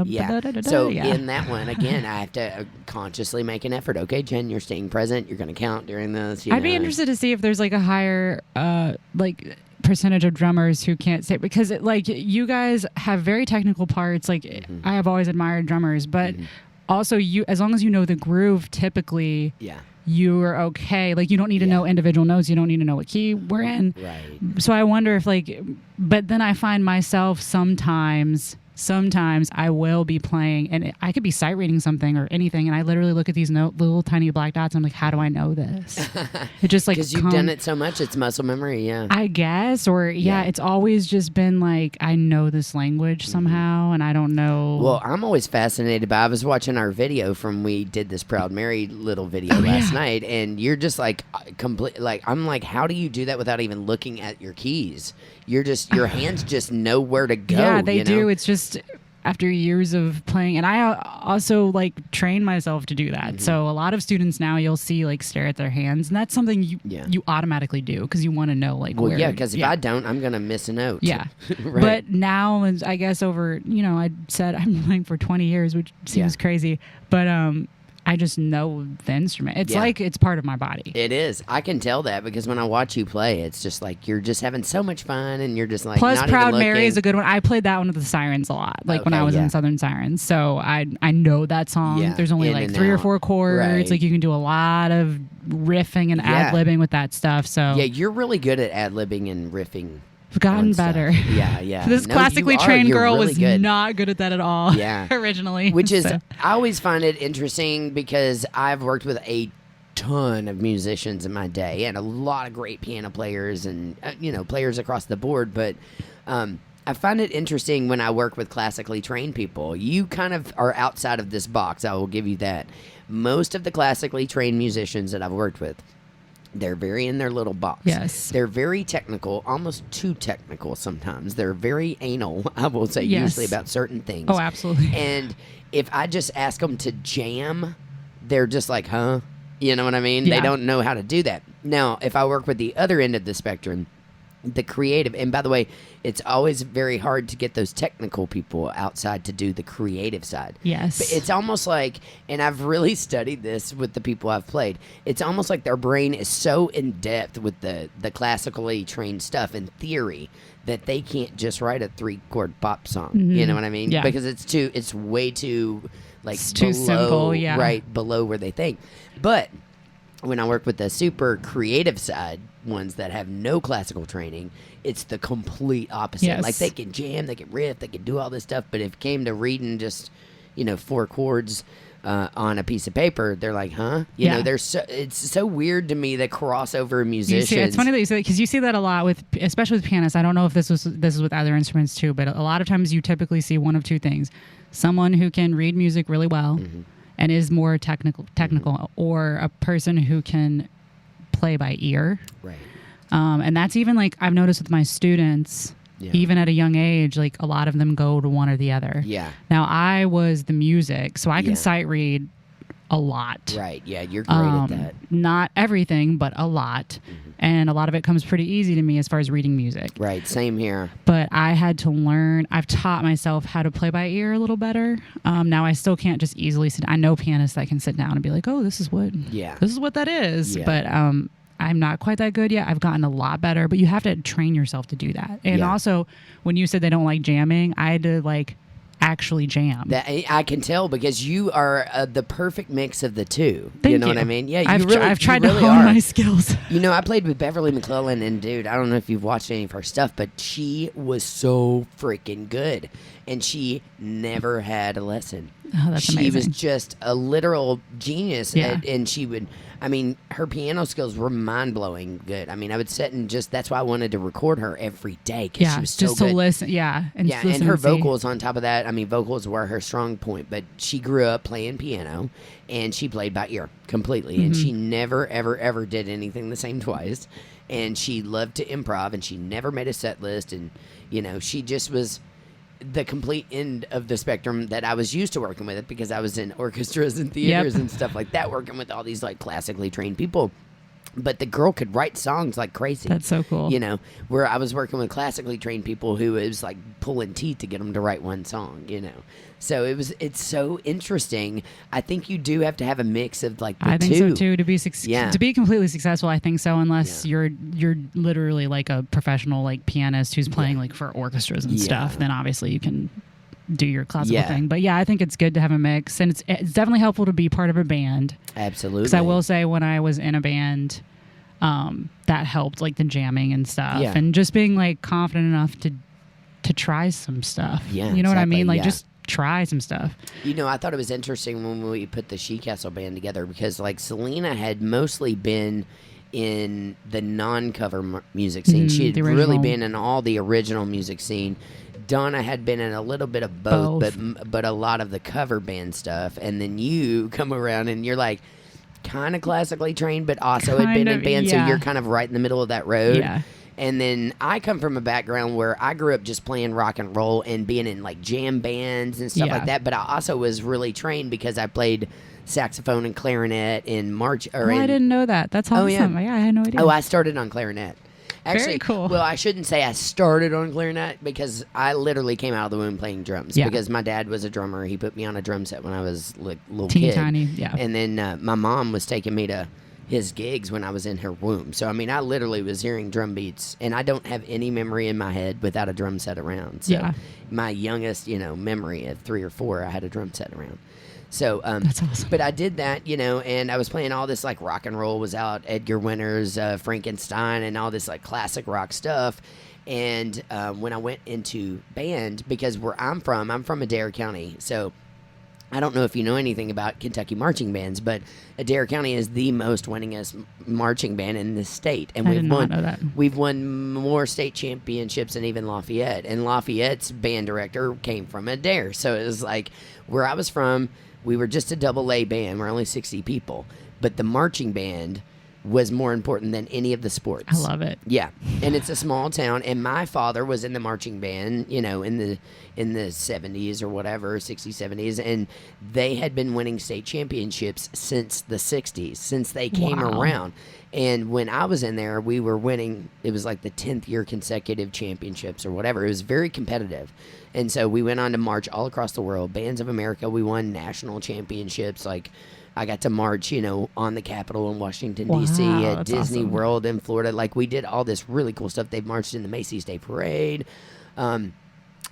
Speaker 1: Yeah. So in that one, again, I have to consciously make an effort. Okay, Jen, you're staying present. You're going to count during this.
Speaker 2: I'd be interested to see if there's like a higher, percentage of drummers who can't say, because you guys have very technical parts. Like I have always admired drummers, but also as long as you know the groove, typically you're okay. Like you don't need to know individual notes. You don't need to know what key we're in.
Speaker 1: Right.
Speaker 2: So I wonder if but then I find myself sometimes I will be playing and I could be sight reading something or anything, and I literally look at these little tiny black dots. And I'm like, how do I know this? It just like
Speaker 1: because you've done it so much, it's muscle memory. Yeah,
Speaker 2: I guess, or it's always just been like I know this language somehow, and I don't know.
Speaker 1: Well, I'm always fascinated by. I was watching our video from we did this Proud Mary little video last night, and you're just like complete. Like I'm like, how do you do that without even looking at your keys? You're just your hands just know where to go.
Speaker 2: Yeah, they do.
Speaker 1: Know?
Speaker 2: It's just after years of playing, and I also like train myself to do that. So a lot of students now you'll see like stare at their hands, and that's something you automatically do because you want to know like where.
Speaker 1: Yeah, because if I don't, I'm gonna miss a note.
Speaker 2: Yeah,
Speaker 1: right.
Speaker 2: But now I guess over I said I'm playing for 20 years, which seems crazy, but I just know the instrument. It's like it's part of my body.
Speaker 1: It is. I can tell that because when I watch you play, it's just like you're just having so much fun, and you're just like.
Speaker 2: Plus,
Speaker 1: not
Speaker 2: Proud
Speaker 1: even
Speaker 2: Mary is a
Speaker 1: looking.
Speaker 2: good one. I played that one with the Sirens a lot, like when I was in Southern Sirens. So I know that song.
Speaker 1: Yeah,
Speaker 2: There's only
Speaker 1: in
Speaker 2: like
Speaker 1: and
Speaker 2: 3 or
Speaker 1: out.
Speaker 2: 4 chords.
Speaker 1: Right.
Speaker 2: Like you can do a lot of riffing and ad libbing with that stuff. So
Speaker 1: yeah, you're really good at ad libbing and riffing.
Speaker 2: I've gotten better.
Speaker 1: Yeah, yeah.
Speaker 2: This classically trained girl
Speaker 1: really
Speaker 2: was
Speaker 1: good.
Speaker 2: not good at that at all.
Speaker 1: Yeah.
Speaker 2: Originally.
Speaker 1: Which is, I always find it interesting because I've worked with a ton of musicians in my day and a lot of great piano players and, players across the board. But I find it interesting when I work with classically trained people. You kind of are outside of this box. I will give you that. Most of the classically trained musicians that I've worked with, they're very in their little box.
Speaker 2: Yes.
Speaker 1: They're very technical, almost too technical sometimes. They're very anal, I will say,
Speaker 2: Yes.
Speaker 1: usually about certain things.
Speaker 2: Oh, absolutely.
Speaker 1: And if I just ask them to jam, they're just like, huh? You know what I mean?
Speaker 2: Yeah.
Speaker 1: They don't know how to do that. Now, if I work with the other end of the spectrum, the creative, and by the way, it's always very hard to get those technical people outside to do the creative side.
Speaker 2: Yes.
Speaker 1: But it's almost like, and I've really studied this with the people I've played, it's almost like their brain is so in depth with the classically trained stuff and theory that they can't just write a 3-chord pop song.
Speaker 2: Mm-hmm.
Speaker 1: You know what I mean?
Speaker 2: Yeah.
Speaker 1: Because it's way too, like,
Speaker 2: It's
Speaker 1: below,
Speaker 2: too simple, yeah.
Speaker 1: right, below where they think. But when I work with the super creative side, ones that have no classical training, it's the complete opposite.
Speaker 2: Yes.
Speaker 1: Like, they can jam, they can riff, they can do all this stuff, but if it came to reading just, 4 chords on a piece of paper, they're like, huh? You know, it's so weird to me, the crossover musicians.
Speaker 2: It's funny that you say that because you see that a lot with, especially with pianists. I don't know if this is with other instruments too, but a lot of times you typically see one of two things: someone who can read music really well
Speaker 1: Mm-hmm.
Speaker 2: and is more technical, or a person who can play by ear.
Speaker 1: Right.
Speaker 2: And that's even like I've noticed with my students.
Speaker 1: Yeah.
Speaker 2: Even at a young age, like a lot of them go to one or the other.
Speaker 1: Yeah.
Speaker 2: Now I was the music, so I can sight read a lot.
Speaker 1: Right. Yeah, you're great at that.
Speaker 2: Not everything, but a lot.
Speaker 1: Mm-hmm.
Speaker 2: And a lot of it comes pretty easy to me as far as reading music.
Speaker 1: Right. Same here.
Speaker 2: But I had to learn, I've taught myself how to play by ear a little better. Now I still can't just easily sit. I know pianists that can sit down and be like, oh, this is what that is.
Speaker 1: Yeah.
Speaker 2: But I'm not quite that good yet. I've gotten a lot better, but you have to train yourself to do that. And also, when you said they don't like jamming, I had to actually jam.
Speaker 1: That I can tell because you are the perfect mix of the two.
Speaker 2: Thank
Speaker 1: you know
Speaker 2: you.
Speaker 1: what I mean? Yeah,
Speaker 2: I've tried to hone my skills.
Speaker 1: I played with Beverly McClellan, and dude, I don't know if you've watched any of her stuff, but she was so freaking good, and she never had a lesson.
Speaker 2: Oh, that's amazing.
Speaker 1: She was just a literal genius,
Speaker 2: Yeah.
Speaker 1: and she would. I mean, her piano skills were mind-blowing good. I mean, I would sit and that's why I wanted to record her every day because she was so
Speaker 2: just
Speaker 1: good.
Speaker 2: to listen. And
Speaker 1: her vocals on top of that. I mean, vocals were her strong point, but she grew up playing piano, and she played by ear completely, and she never, ever, ever did anything the same twice, and she loved to improv, and she never made a set list, and, she just was the complete end of the spectrum that I was used to working with it because I was in orchestras and theaters and stuff like that, working with all these classically trained people. But the girl could write songs like crazy.
Speaker 2: That's so cool.
Speaker 1: Where I was working with classically trained people who it was like pulling teeth to get them to write one song, So it's so interesting. I think you do have to have a mix of the
Speaker 2: I think
Speaker 1: two.
Speaker 2: so too. To be completely successful, I think so. Unless you're literally like a professional pianist who's playing for orchestras and stuff, then obviously you can do your classical thing. But I think it's good to have a mix, and it's definitely helpful to be part of a band.
Speaker 1: Absolutely.
Speaker 2: Because I will say, when I was in a band, that helped, the jamming and stuff, and just being confident enough to try some stuff.
Speaker 1: Yeah,
Speaker 2: you know what I mean?
Speaker 1: exactly,
Speaker 2: Just try some stuff.
Speaker 1: I thought it was interesting when we put the She Castle band together because Selena had mostly been in the non-cover music scene. She had really been in all the original music scene. Donna had been in a little bit of both. but a lot of the cover band stuff. And then you come around and you're kind of classically trained, but also had been in bands, so you're kind of right in the middle of that road.
Speaker 2: Yeah.
Speaker 1: And then I come from a background where I grew up just playing rock and roll and being in jam bands and stuff like that. But I also was really trained because I played saxophone and clarinet in March.
Speaker 2: I didn't know that. That's awesome. I had no idea.
Speaker 1: Oh, I started on clarinet. Actually,
Speaker 2: very cool.
Speaker 1: Well, I shouldn't say I started on clarinet because I literally came out of the womb playing drums because my dad was a drummer. He put me on a drum set when I was a little kid.
Speaker 2: Tiny,
Speaker 1: And then my mom was taking me to his gigs when I was in her womb. So, I mean, I literally was hearing drum beats, and I don't have any memory in my head without a drum set around. So my youngest, memory at 3 or 4, I had a drum set around. So,
Speaker 2: that's awesome.
Speaker 1: But I did that, and I was playing all this like rock and roll was out, Edgar Winter's Frankenstein, and all this like classic rock stuff. And when I went into band, because where I'm from Adair County, so I don't know if you know anything about Kentucky marching bands, but Adair County is the most winningest marching band in the state, and
Speaker 2: I did not know that.
Speaker 1: We've won more state championships than even Lafayette, and Lafayette's band director came from Adair, so it was like where I was from. We were just a double A band. We're only 60 people, but the marching band was more important than any of the sports.
Speaker 2: I love it.
Speaker 1: Yeah, and it's a small town, and my father was in the marching band, in the 70s or whatever, 60s, 70s, and they had been winning state championships since the 60s, since they came around. And when I was in there, we were winning. It was like the 10th year consecutive championships or whatever. It was very competitive. And so we went on to march all across the world. Bands of America, we won national championships. Like, I got to march, on the Capitol in Washington, D.C., at Disney World in Florida. Like, we did all this really cool stuff. They've marched in the Macy's Day Parade.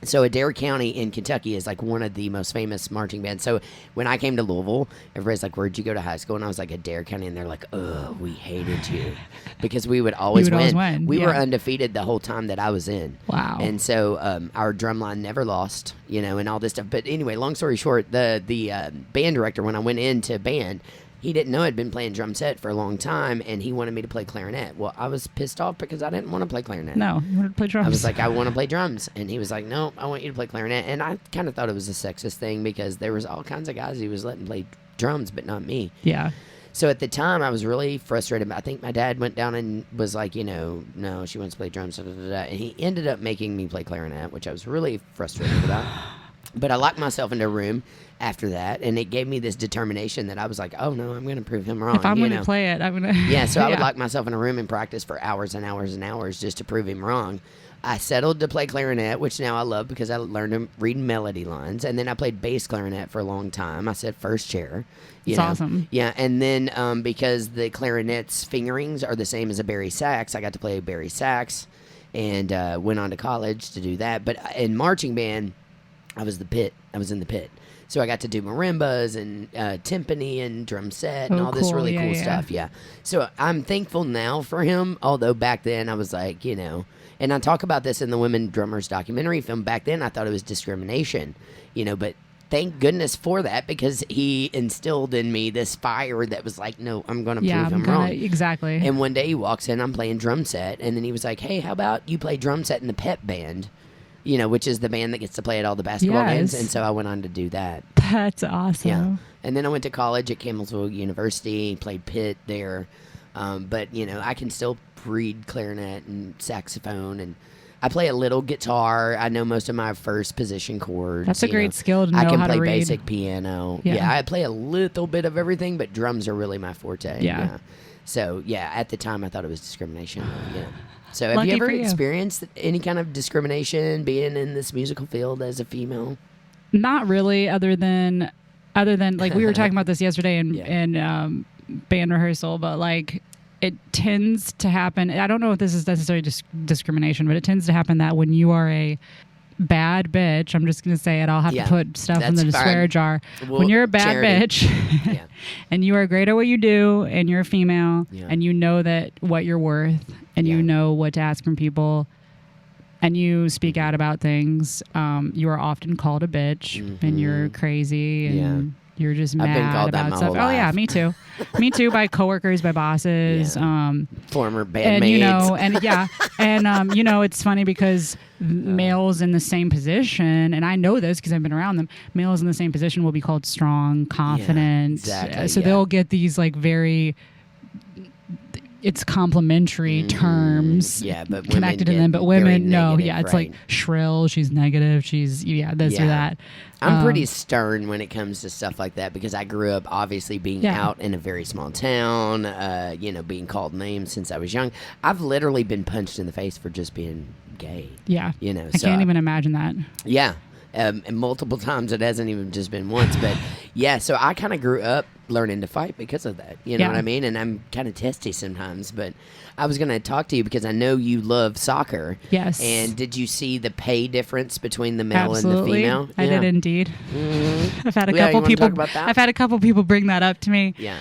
Speaker 1: So Adair County in Kentucky is like one of the most famous marching bands. So when I came to Louisville, everybody's like, "Where'd you go to high school?" And I was like, Adair County. And they're like, "Oh, we hated you," because we would always win. We were undefeated the whole time that I was in.
Speaker 2: Wow.
Speaker 1: And so our drumline never lost, and all this stuff. But anyway, long story short, the band director, when I went into band, he didn't know I'd been playing drum set for a long time, and he wanted me to play clarinet. Well, I was pissed off because I didn't want to play clarinet.
Speaker 2: No, you wanted to play drums.
Speaker 1: I was like, I want to play drums. And he was like, no, I want you to play clarinet. And I kind of thought it was a sexist thing because there was all kinds of guys he was letting play drums, but not me.
Speaker 2: Yeah.
Speaker 1: So at the time, I was really frustrated. I think my dad went down and was like, no, she wants to play drums. And he ended up making me play clarinet, which I was really frustrated about. But I locked myself into a room after that, and it gave me this determination that I was like, oh, no, I'm going to prove him wrong.
Speaker 2: If I'm going to play it, I'm going to...
Speaker 1: Yeah, so I would lock myself in a room and practice for hours and hours and hours just to prove him wrong. I settled to play clarinet, which now I love because I learned to read melody lines, and then I played bass clarinet for a long time. I said first chair.
Speaker 2: It's awesome.
Speaker 1: Yeah, and then because the clarinet's fingerings are the same as a bari sax, I got to play bari sax and went on to college to do that. But in marching band, I was in the pit. So I got to do marimbas and timpani and drum set and all this really cool stuff. Yeah. So I'm thankful now for him, although back then I was like, and I talk about this in the Women Drummers documentary film. Back then I thought it was discrimination, but thank goodness for that because he instilled in me this fire that was like, no, I'm going to prove him wrong.
Speaker 2: Exactly.
Speaker 1: And one day he walks in, I'm playing drum set, and then he was like, hey, how about you play drum set in the pep band? Which is the band that gets to play at all the basketball games. And so I went on to do that.
Speaker 2: That's awesome.
Speaker 1: Yeah. And then I went to college at Campbellsville University, played pit there. But, I can still read clarinet and saxophone, and I play a little guitar. I know most of my first position chords.
Speaker 2: That's a great skill to know how to read.
Speaker 1: I can play basic piano. Yeah, I play a little bit of everything, but drums are really my forte. Yeah. So, at the time I thought it was discrimination. Yeah. So have you ever experienced any kind of discrimination being in this musical field as a female?
Speaker 2: Not really, other than like we were talking about this yesterday in band rehearsal, but like it tends to happen. I don't know if this is necessarily discrimination, but it tends to happen that when you are a bad bitch, I'm just going to say it, I'll have to put stuff in the swear jar. When you're a bad bitch and you are great at what you do and you're a female and you know that what you're worth and you know what to ask from people and you speak out about things, you are often called a bitch and you're crazy and you're just mad about stuff. Oh yeah, me too. Me too, by coworkers, by bosses,
Speaker 1: former bandmates.
Speaker 2: And it's funny because males in the same position, and I know this because I've been around them, males in the same position will be called strong, confident. So they'll get these like very it's complimentary terms
Speaker 1: but
Speaker 2: connected to them, but women it's like shrill, she's negative, she's this or that.
Speaker 1: I'm pretty stern when it comes to stuff like that because I grew up obviously being out in a very small town, being called names since I was young. I've literally been punched in the face for just being gay. I
Speaker 2: can't even imagine that.
Speaker 1: And multiple times. It hasn't even just been once, but so I kind of grew up learning to fight because of that. You know what I mean? And I'm kind of testy sometimes, but I was going to talk to you because I know you love soccer.
Speaker 2: Yes.
Speaker 1: And did you see the pay difference between the male
Speaker 2: Absolutely.
Speaker 1: and the female?
Speaker 2: I did indeed.
Speaker 1: Mm-hmm.
Speaker 2: I've had a couple people.
Speaker 1: Talk about that?
Speaker 2: I've had a couple people bring that up to me.
Speaker 1: Yeah.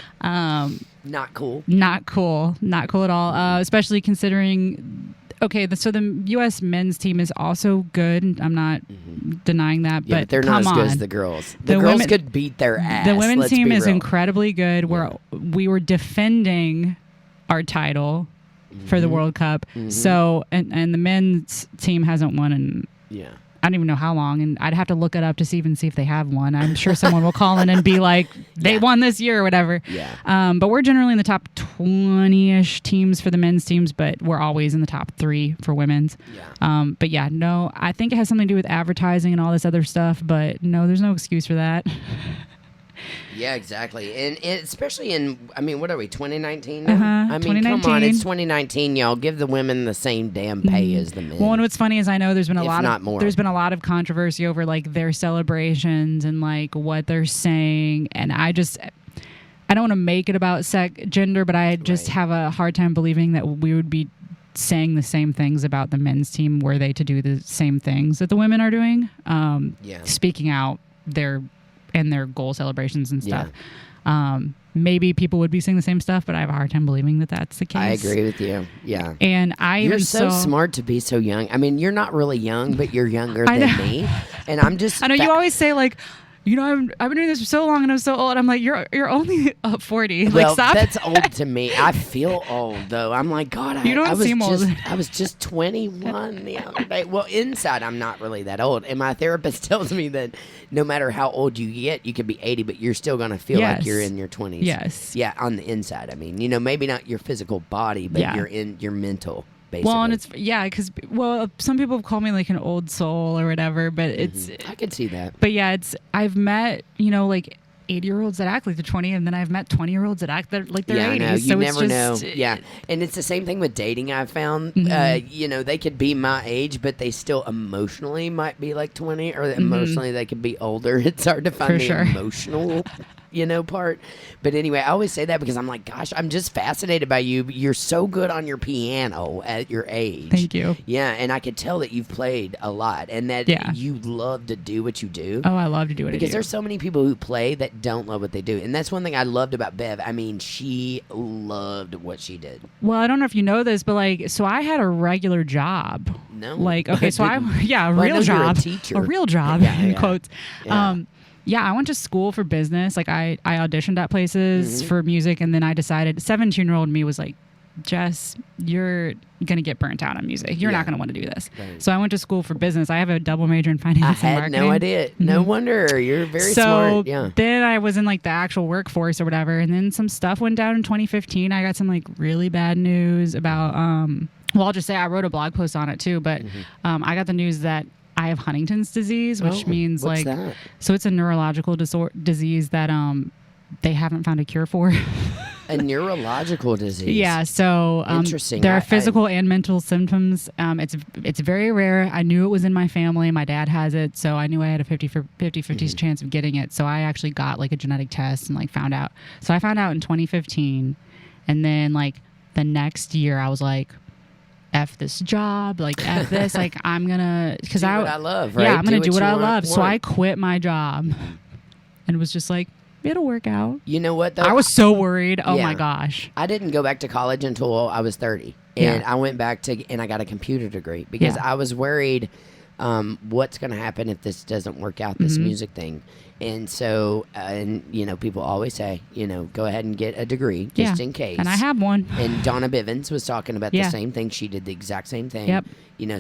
Speaker 1: Not cool.
Speaker 2: Not cool. Not cool at all. Especially considering. Okay, so the U.S. men's team is also good. I'm not denying that, but
Speaker 1: they're not as good as the girls. The girls could beat their ass.
Speaker 2: The women's team is
Speaker 1: real.
Speaker 2: incredibly good. We were defending our title for the World Cup. So and the men's team hasn't won in I don't even know how long, and I'd have to look it up to see if they have one. I'm sure someone will call in and be like, they won this year or whatever.
Speaker 1: Yeah.
Speaker 2: But we're generally in the top 20-ish teams for the men's teams, but we're always in the top 3 for women's.
Speaker 1: Yeah.
Speaker 2: But yeah, no, I think it has something to do with advertising and all this other stuff, but no, there's no excuse for that.
Speaker 1: Yeah, exactly. And especially what are we, 2019 now?
Speaker 2: 2019.
Speaker 1: Come on, it's 2019, y'all. Give the women the same damn pay as the men.
Speaker 2: Well, and what's funny is I know there's been there's been a lot of controversy over like their celebrations and like what they're saying, and I don't want to make it about gender, but I just have a hard time believing that we would be saying the same things about the men's team were they to do the same things that the women are doing. Speaking out their goal celebrations and stuff. Yeah. Maybe people would be saying the same stuff, but I have a hard time believing that that's the case.
Speaker 1: I agree with you. Yeah.
Speaker 2: And
Speaker 1: you're so smart to be so young. I mean, you're not really young, but you're younger than me. And I'm just.
Speaker 2: I know you always say like, I've been doing this for so long and I'm so old. I'm like, you're only 40.
Speaker 1: Well,
Speaker 2: like, stop.
Speaker 1: That's old to me. I feel old though. I'm like, God,
Speaker 2: you don't seem old.
Speaker 1: I was just 21 the other day. Well, inside I'm not really that old, and my therapist tells me that no matter how old you get, you could be 80, but you're still gonna feel like you're in your 20s.
Speaker 2: Yes.
Speaker 1: Yeah, on the inside. I mean, maybe not your physical body, but you're in your mental. Basically.
Speaker 2: Well, and it's because some people have called me like an old soul or whatever, but it's
Speaker 1: I could see that.
Speaker 2: But yeah, I've met like 80-year-olds that act like they're 20, and then I've met 20-year-olds that act like they're 80.
Speaker 1: I know. You
Speaker 2: so
Speaker 1: never know. Yeah, and it's the same thing with dating. I've found, they could be my age, but they still emotionally might be like 20, or emotionally they could be older. It's hard to find emotional. Part. But anyway, I always say that because I'm like, gosh, I'm just fascinated by you. You're so good on your piano at your age.
Speaker 2: Thank you.
Speaker 1: Yeah, and I could tell that you've played a lot and that you love to do what you do.
Speaker 2: Oh, I love to do what I do.
Speaker 1: Because there's so many people who play that don't love what they do. And that's one thing I loved about Bev. I mean, she loved what she did.
Speaker 2: Well, I don't know if you know this, but so I had a regular job.
Speaker 1: No.
Speaker 2: Okay, so a real job.
Speaker 1: You're a teacher.
Speaker 2: A real job, in quotes.
Speaker 1: Yeah.
Speaker 2: I went to school for business. Like I auditioned at places for music, and then I decided 17-year-old me was like, Jess, you're going to get burnt out on music. You're not going to want to do this. Right. So I went to school for business. I have a double major in finance and marketing.
Speaker 1: I had no idea. No wonder. You're very smart. Yeah.
Speaker 2: Then I was in like the actual workforce or whatever, and then some stuff went down in 2015. I got some like really bad news about I'll just say I wrote a blog post on it too, but I got the news that I have Huntington's disease, which means
Speaker 1: what's that?
Speaker 2: So it's a neurological disease that they haven't found a cure for.
Speaker 1: A neurological disease.
Speaker 2: Yeah, so
Speaker 1: interesting.
Speaker 2: There are physical and mental symptoms. It's very rare. I knew it was in my family. My dad has it, so I knew I had a 50-50 chance of getting it. So I actually got like a genetic test and like found out. So I found out in 2015, and then like the next year I was like, F this job, like F this, like I'm gonna do what
Speaker 1: I love, right?
Speaker 2: Yeah, I'm gonna do what I love. So I quit my job, and was just like, it'll work out.
Speaker 1: You know what though?
Speaker 2: I was so worried. Oh my gosh.
Speaker 1: I didn't go back to college until I was 30, and I went back and I got a computer degree because I was worried what's going to happen if this doesn't work out, this music thing. And so, people always say, go ahead and get a degree just in case.
Speaker 2: And I have one.
Speaker 1: And Donna Bivens was talking about the same thing. She did the exact same thing.
Speaker 2: Yep.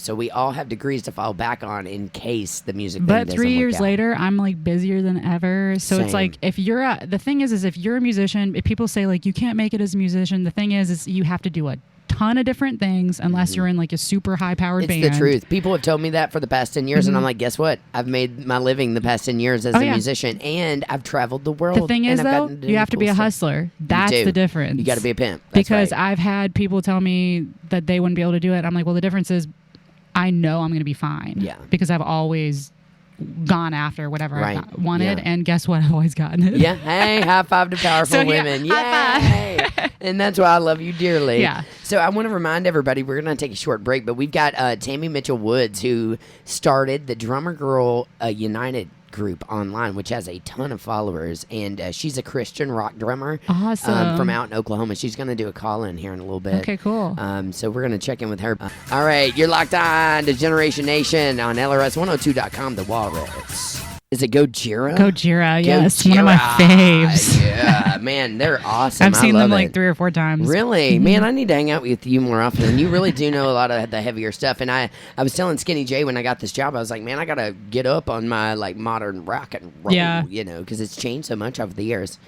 Speaker 1: So we all have degrees to fall back on in case the music thing doesn't work out.
Speaker 2: But 3 years later, I'm like busier than ever. So it's like, if you're the thing is if you're a musician, if people say like you can't make it as a musician, the thing is you have to do a ton of different things unless you're in like a super high powered band.
Speaker 1: It's the truth. People have told me that for the past 10 years, and I'm like, guess what? I've made my living the past 10 years as a musician, and I've traveled the world.
Speaker 2: The thing is, though, you have to be a hustler. That's the difference.
Speaker 1: You got to be a pimp.
Speaker 2: Because I've had people tell me that they wouldn't be able to do it. I'm like, well, the difference is I know I'm going to be fine.
Speaker 1: Yeah.
Speaker 2: Because I've always gone after whatever
Speaker 1: Right.
Speaker 2: I wanted.
Speaker 1: Yeah.
Speaker 2: And guess what? I've always gotten it.
Speaker 1: Yeah. Hey, high five to powerful
Speaker 2: So, yeah,
Speaker 1: women.
Speaker 2: high
Speaker 1: Yay. And that's why I love you dearly.
Speaker 2: Yeah.
Speaker 1: So I want to remind everybody, we're going to take a short break, but we've got Tammy Mitchell Woods, who started the Drummer Girl United group online, which has a ton of followers, and she's a Christian rock drummer.
Speaker 2: Awesome.
Speaker 1: From out in Oklahoma. She's going to do a call-in here in a little bit.
Speaker 2: Okay, cool.
Speaker 1: So we're going to check in with her. All right, you're locked on to Jyneration Nation on LRS102.com, The Walrus. Is it Gojira?
Speaker 2: Gojira, yes. One of my faves.
Speaker 1: Yeah, man, they're awesome.
Speaker 2: I've seen them
Speaker 1: it.
Speaker 2: like 3 or 4 times.
Speaker 1: Really? Man, I need to hang out with you more often. And you really do know a lot of the heavier stuff. And I was telling Skinny J when I got this job, I was like, man, I got to get up on my like modern rock and roll, you know, because it's changed so much over the years.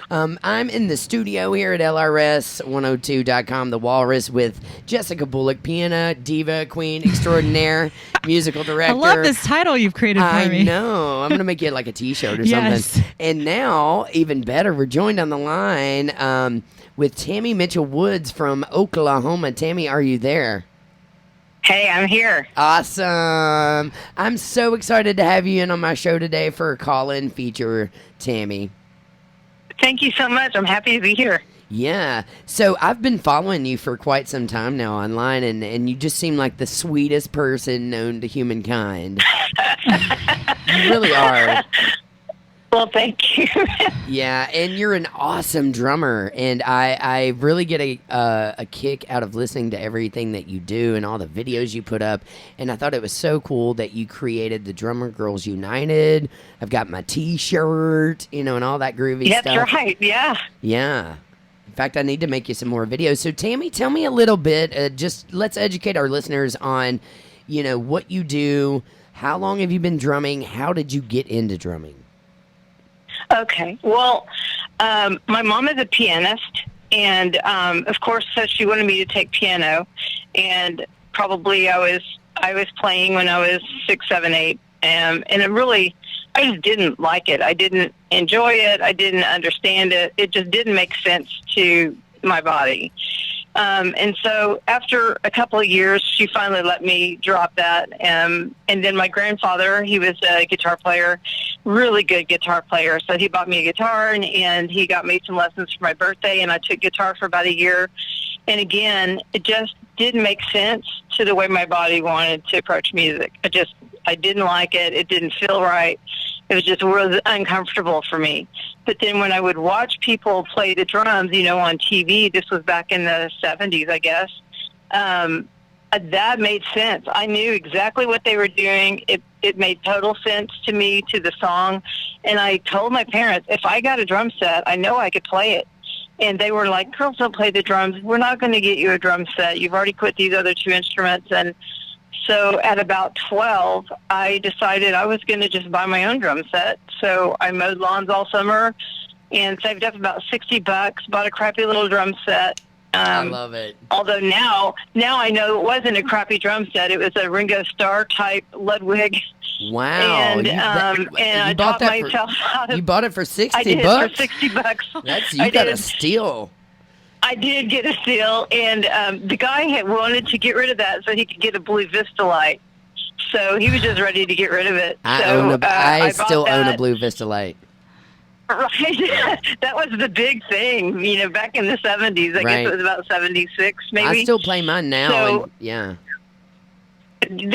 Speaker 1: I'm in the studio here at LRS102.com, The Walrus, with Jessica Bullock, piano, diva, queen, extraordinaire, musical director.
Speaker 2: I love this title you've created for me.
Speaker 1: I know. I'm going to make it like a T-shirt or
Speaker 2: Yes.
Speaker 1: something. And now, even better, we're joined on the line with Tammy Mitchell Woods from Oklahoma. Tammy, are you there?
Speaker 3: Hey, I'm here.
Speaker 1: Awesome. I'm so excited to have you in on my show today for a call-in feature, Tammy.
Speaker 3: Thank you so much. I'm happy to be here.
Speaker 1: Yeah. So I've been following you for quite some time now online, and you just seem like the sweetest person known to humankind. You really are.
Speaker 3: Well, thank you.
Speaker 1: Yeah, and you're an awesome drummer, and I really get a kick out of listening to everything that you do and all the videos you put up, and I thought it was so cool that you created the Drummer Girls United. I've got my T-shirt, you know, and all that groovy stuff.
Speaker 3: That's right, yeah.
Speaker 1: Yeah. In fact, I need to make you some more videos. So, Tammy, tell me a little bit, just let's educate our listeners on, you know, what you do, how long have you been drumming, how did you get into drumming?
Speaker 3: Okay. Well, my mom is a pianist, and of course, so she wanted me to take piano, and probably I was playing when I was 6, 7, 8, and I just didn't like it. I didn't enjoy it. I didn't understand it. It just didn't make sense to my body. And so after a couple of years, she finally let me drop that. And then my grandfather, he was a guitar player, really good guitar player. So he bought me a guitar, and he got me some lessons for my birthday, and I took guitar for about a year. And again, it just didn't make sense to the way my body wanted to approach music. I didn't like it. It didn't feel right. It was just really uncomfortable for me. But then when I would watch people play the drums, you know, on TV, this was back in the 70s, I guess, that made sense. I knew exactly what they were doing. It made total sense to me, to the song. And I told my parents, if I got a drum set, I know I could play it. And they were like, girls don't play the drums. We're not going to get you a drum set. You've already quit these other 2 instruments. And so at about 12, I decided I was going to just buy my own drum set. So I mowed lawns all summer and saved up about $60, bought a crappy little drum set.
Speaker 1: I love it.
Speaker 3: Although now I know it wasn't a crappy drum set. It was a Ringo Starr type Ludwig.
Speaker 1: Wow.
Speaker 3: And I taught myself how to...
Speaker 1: You bought it for $60?
Speaker 3: I did for $60.
Speaker 1: You got a steal.
Speaker 3: I did get a steal, and the guy had wanted to get rid of that so he could get a blue Vista light. So he was just ready to get rid of it.
Speaker 1: I still own a blue Vista light.
Speaker 3: Right. That was the big thing, you know, back in the 70s. I guess it was about 76, maybe.
Speaker 1: I still play mine now.
Speaker 3: So,
Speaker 1: yeah.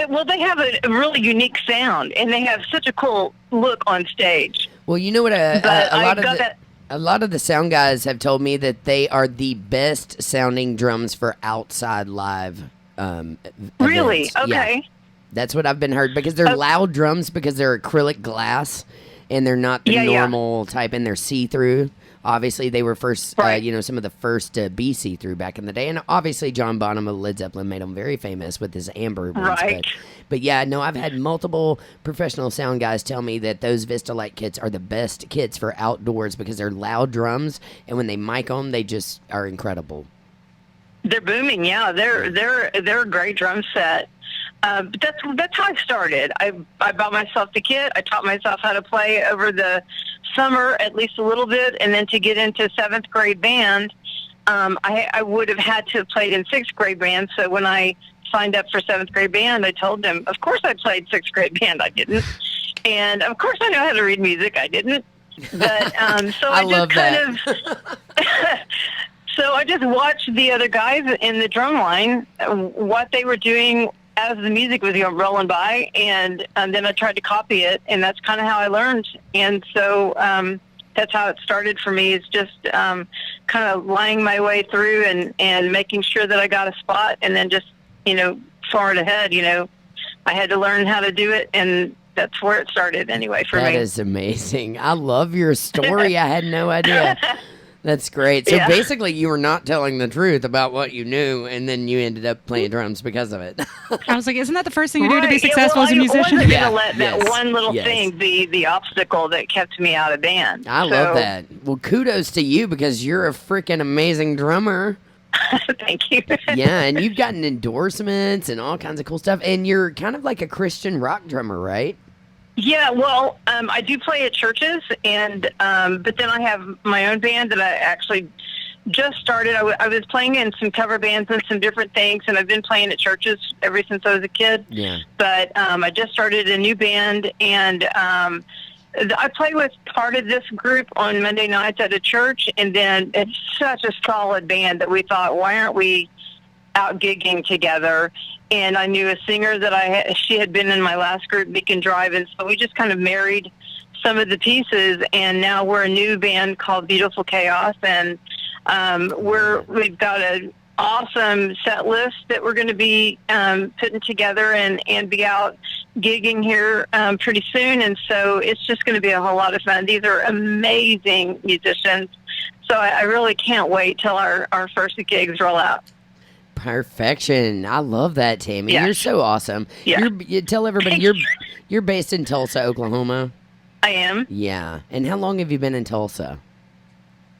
Speaker 3: Well, they have a really unique sound, and they have such a cool look on stage.
Speaker 1: Well, you know what? A lot of the sound guys have told me that they are the best sounding drums for outside live
Speaker 3: Really?
Speaker 1: events.
Speaker 3: Okay.
Speaker 1: Yeah. That's what I've been heard, because they're loud drums, because they're acrylic glass and they're not the normal type, and they're see-through. Obviously, they were first, some of the first to be see-through back in the day. And obviously, John Bonham of Led Zeppelin made them very famous with his amber ones.
Speaker 3: Right.
Speaker 1: But yeah, no, I've had multiple professional sound guys tell me that those Vista Light kits are the best kits for outdoors, because they're loud drums, and when they mic them, they just are incredible.
Speaker 3: They're booming, yeah. They're a great drum set. But that's how I started. I bought myself the kit. I taught myself how to play over the summer, at least a little bit, and then to get into 7th grade band, I would have had to have played in 6th grade band. So when I signed up for 7th grade band, I told them, of course I played 6th grade band. I didn't. And of course, I know how to read music. I didn't, but so
Speaker 1: I
Speaker 3: I
Speaker 1: love
Speaker 3: just kind of. So I just watched the other guys in the drum line, what they were doing as the music was rolling by, and then I tried to copy it, and that's kind of how I learned. And so that's how it started for me, is just kind of lying my way through and making sure that I got a spot, and then just, forward ahead, I had to learn how to do it, and that's where it started anyway for me.
Speaker 1: That is amazing. I love your story. I had no idea. That's great. So basically, you were not telling the truth about what you knew, and then you ended up playing drums because of it.
Speaker 2: I was like, isn't that the first thing you do to be successful as a musician?
Speaker 3: I wasn't going to let that one little thing be the obstacle that kept me out of band.
Speaker 1: I love that. Well, kudos to you, because you're a freaking amazing drummer.
Speaker 3: Thank you.
Speaker 1: Yeah, and you've gotten endorsements and all kinds of cool stuff, and you're kind of like a Christian rock drummer, right?
Speaker 3: Yeah, well, I do play at churches, and but then I have my own band that I actually just started. I was playing in some cover bands and some different things, and I've been playing at churches ever since I was a kid.
Speaker 1: Yeah.
Speaker 3: But I just started a new band, and I play with part of this group on Monday nights at a church, and then it's such a solid band that we thought, why aren't we out gigging together? And I knew a singer that she had been in my last group, Beacon Drive, and so we just kind of married some of the pieces, and now we're a new band called Beautiful Chaos, and we've got an awesome set list that we're going to be putting together and be out gigging here pretty soon, and so it's just going to be a whole lot of fun. These are amazing musicians, so I really can't wait till our first gigs roll out.
Speaker 1: Perfection. I love that, Tammy. Yeah. You're so awesome.
Speaker 3: Yeah.
Speaker 1: You tell everybody you're based in Tulsa, Oklahoma.
Speaker 3: I am.
Speaker 1: Yeah. And how long have you been in Tulsa?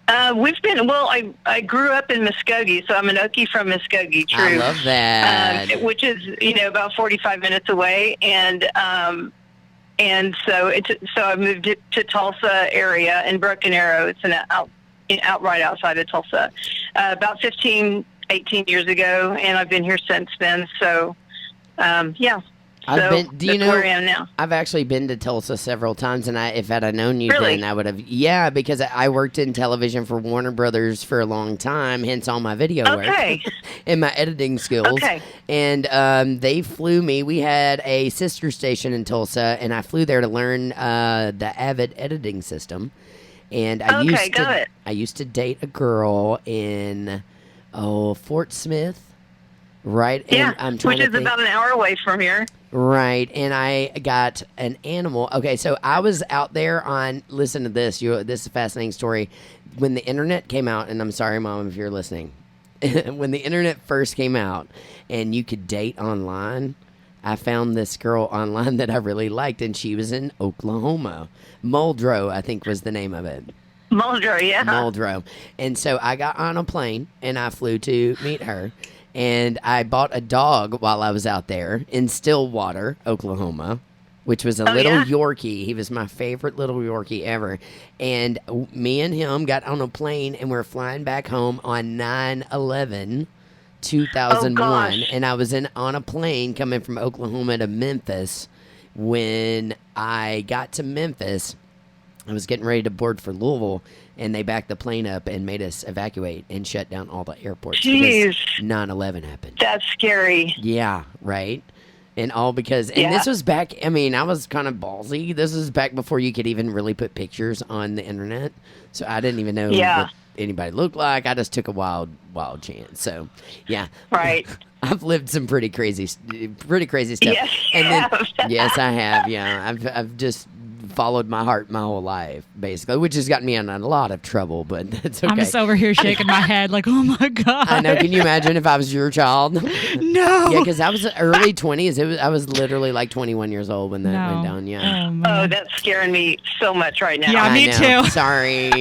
Speaker 3: I grew up in Muskogee, so I'm an Okie from Muskogee, true.
Speaker 1: I love that.
Speaker 3: Which is, about 45 minutes away, and so I moved to Tulsa area in Broken Arrow. It's out right outside of Tulsa. About 18 years ago, and I've been here since then. So, yeah. That's where I am now.
Speaker 1: I've actually been to Tulsa several times, and if I'd have known you
Speaker 3: really?
Speaker 1: then, I would have. Yeah, because I worked in television for Warner Brothers for a long time, hence all my video work and my editing skills.
Speaker 3: Okay.
Speaker 1: And they flew me. We had a sister station in Tulsa, and I flew there to learn the Avid editing system. And I used to date a girl in Fort Smith, right?
Speaker 3: Yeah,
Speaker 1: and
Speaker 3: which is about an hour away from here.
Speaker 1: Right, and I got an animal. Okay, so I was out there on, listen to this. This is a fascinating story. When the internet came out, and I'm sorry, Mom, if you're listening. When the internet first came out and you could date online, I found this girl online that I really liked, and she was in Oklahoma. Muldrow, I think, was the name of it.
Speaker 3: Muldrow, yeah.
Speaker 1: Muldrow. And so I got on a plane, and I flew to meet her. And I bought a dog while I was out there in Stillwater, Oklahoma, which was a little Yorkie. He was my favorite little Yorkie ever. And me and him got on a plane, and we're flying back home on 9/11, 2001. And I was on a plane coming from Oklahoma to Memphis. When I got to Memphis, I was getting ready to board for Louisville, and they backed the plane up and made us evacuate and shut down all the airports.
Speaker 3: Jeez.
Speaker 1: 9/11 happened.
Speaker 3: That's scary.
Speaker 1: Yeah, right? And all because, and this was back, I was kind of ballsy. This was back before you could even really put pictures on the internet. So I didn't even know what anybody looked like. I just took a wild chance. So, yeah.
Speaker 3: Right.
Speaker 1: I've lived some pretty crazy stuff.
Speaker 3: Yes,
Speaker 1: yes, I have. Yeah, I've just followed my heart my whole life, basically, which has gotten me in a lot of trouble, but that's okay.
Speaker 2: I'm just over here shaking my head like, oh my God.
Speaker 1: I know. Can you imagine if I was your child?
Speaker 2: No.
Speaker 1: Yeah, because I was early 20s. I was literally like 21 years old when that went down. Yeah.
Speaker 3: Oh, that's scaring me so much right now.
Speaker 2: Yeah, me too.
Speaker 1: Sorry.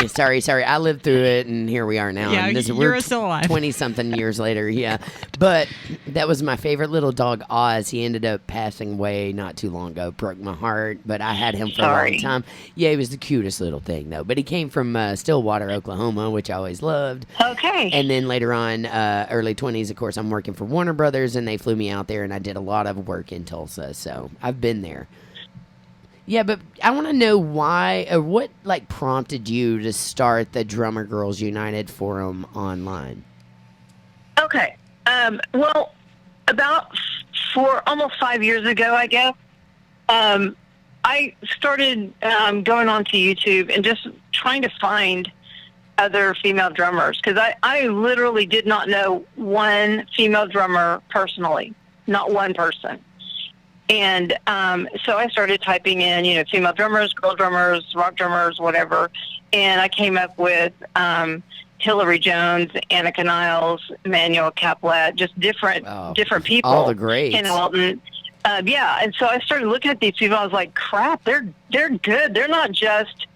Speaker 1: I lived through it, and here we are now.
Speaker 2: Yeah, you're still alive.
Speaker 1: 20-something years later, yeah. But that was my favorite little dog, Oz. He ended up passing away not too long ago. Broke my heart, but I had him for a long time. Yeah, he was the cutest little thing, though. But he came from Stillwater, Oklahoma, which I always loved.
Speaker 3: Okay.
Speaker 1: And then later on, early 20s, of course, I'm working for Warner Brothers, and they flew me out there, and I did a lot of work in Tulsa. So I've been there. Yeah, but I want to know why, or what, like, prompted you to start the Drummer Girls United forum online?
Speaker 3: Okay. Well, about almost 5 years ago, I guess, I started going onto YouTube and just trying to find other female drummers, because I literally did not know one female drummer personally, not one person. And so I started typing in, female drummers, girl drummers, rock drummers, whatever. And I came up with Hillary Jones, Annika Niles, Emmanuel Caplet, just different people.
Speaker 1: All the greats.
Speaker 3: Hannah Walton. Yeah, and so I started looking at these people. I was like, crap, they're good. They're not just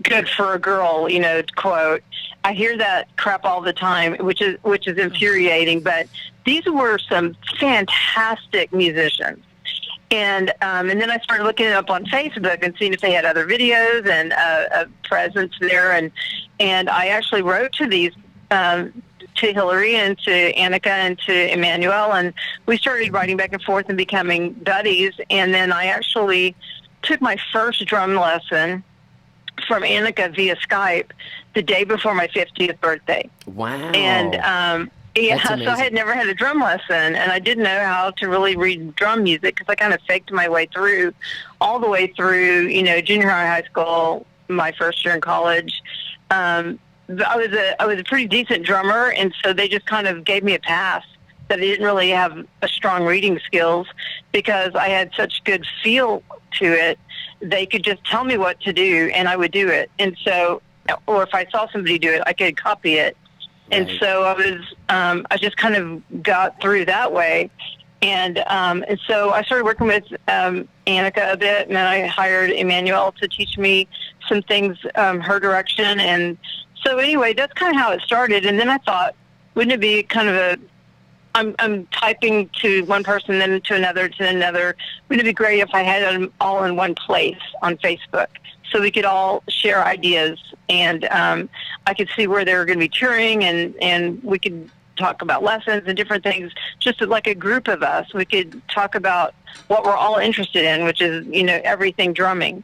Speaker 3: good for a girl, quote. I hear that crap all the time, which is infuriating. But these were some fantastic musicians. And then I started looking it up on Facebook and seeing if they had other videos and a presence there. And I actually wrote to these, to Hillary and to Annika and to Emmanuel, and we started writing back and forth and becoming buddies. And then I actually took my first drum lesson from Annika via Skype the day before my 50th birthday.
Speaker 1: Wow.
Speaker 3: And yeah, so I had never had a drum lesson, and I didn't know how to really read drum music because I kind of faked my way through, all the way through, junior high school, my first year in college. I was a pretty decent drummer, and so they just kind of gave me a pass that I didn't really have a strong reading skills because I had such good feel to it. They could just tell me what to do, and I would do it. And so, or if I saw somebody do it, I could copy it. And so I just kind of got through that way. And so I started working with Annika a bit, and then I hired Emmanuel to teach me some things, her direction. And so anyway, that's kind of how it started. And then I thought, wouldn't it be kind of I'm typing to one person, then to another. Wouldn't it be great if I had them all in one place on Facebook, so we could all share ideas, and I could see where they were going to be touring, and we could talk about lessons and different things, just like a group of us. We could talk about what we're all interested in, which is, everything drumming.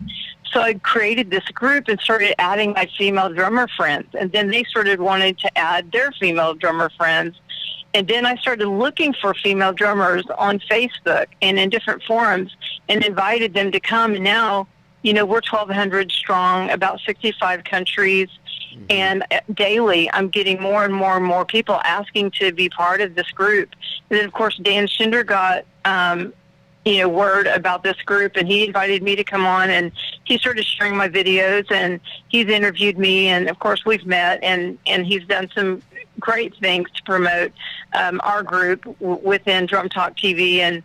Speaker 3: So I created this group and started adding my female drummer friends, and then they started wanting to add their female drummer friends. And then I started looking for female drummers on Facebook and in different forums and invited them to come. And now, we're 1,200 strong, about 65 countries. Mm-hmm. And daily, I'm getting more and more and more people asking to be part of this group. And then, of course, Dan Schinder got, word about this group, and he invited me to come on, and he started sharing my videos, and he's interviewed me. And, of course, we've met, and he's done some great things to promote our group within Drum Talk TV. And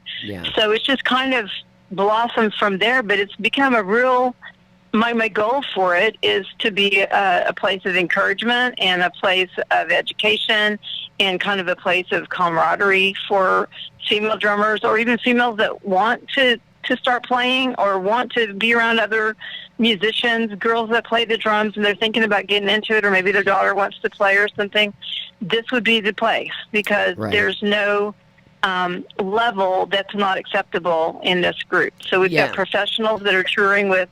Speaker 3: so it's just kind of blossomed from there, but it's become a real, my goal for it is to be a place of encouragement and a place of education and kind of a place of camaraderie for female drummers, or even females that want to start playing or want to be around other musicians, girls that play the drums and they're thinking about getting into it, or maybe their daughter wants to play or something. This would be the place, because there's no level that's not acceptable in this group. So we've got professionals that are touring with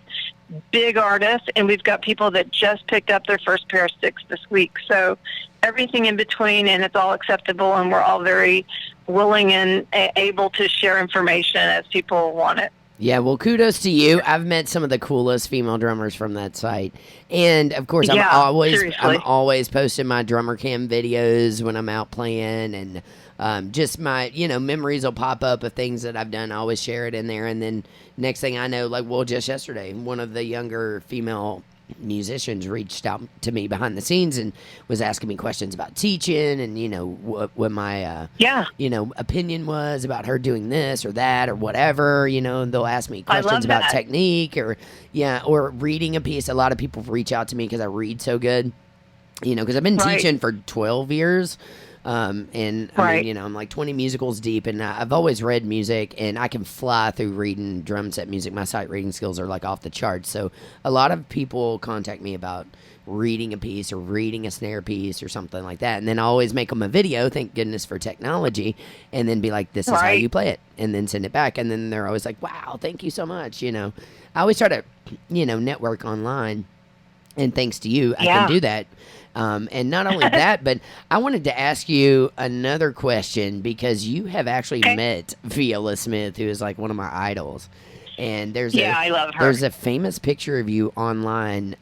Speaker 3: big artists, and we've got people that just picked up their first pair of sticks this week. So everything in between, and it's all acceptable, and we're all very willing and able to share information as people want it.
Speaker 1: Yeah, well, kudos to you. I've met some of the coolest female drummers from that site. And, of course, I'm always posting my drummer cam videos when I'm out playing, and just my, memories will pop up of things that I've done. I always share it in there. And then next thing I know, just yesterday, one of the younger female musicians reached out to me behind the scenes and was asking me questions about teaching, and what my opinion was about her doing this or that or whatever, and they'll ask me questions about technique or reading a piece. A lot of people reach out to me because I read so good, because I've been teaching for 12 years. And I
Speaker 3: Right.
Speaker 1: mean, you know, I'm like 20 musicals deep, and I've always read music, and I can fly through reading drum set music. My sight reading skills are like off the charts. So a lot of people contact me about reading a piece or reading a snare piece or something like that, and then I always make them a video, thank goodness for technology, and then be like, this is how
Speaker 3: Right.
Speaker 1: you play it, and then send it back, and then they're always like, wow, thank you so much. You know, I always try to, you know, network online, and thanks to you, I can do that. And not only that, but I wanted to ask you another question, because you have actually met Viola Smith, who is like one of my idols. And there's
Speaker 3: I love her.
Speaker 1: There's a famous picture of you online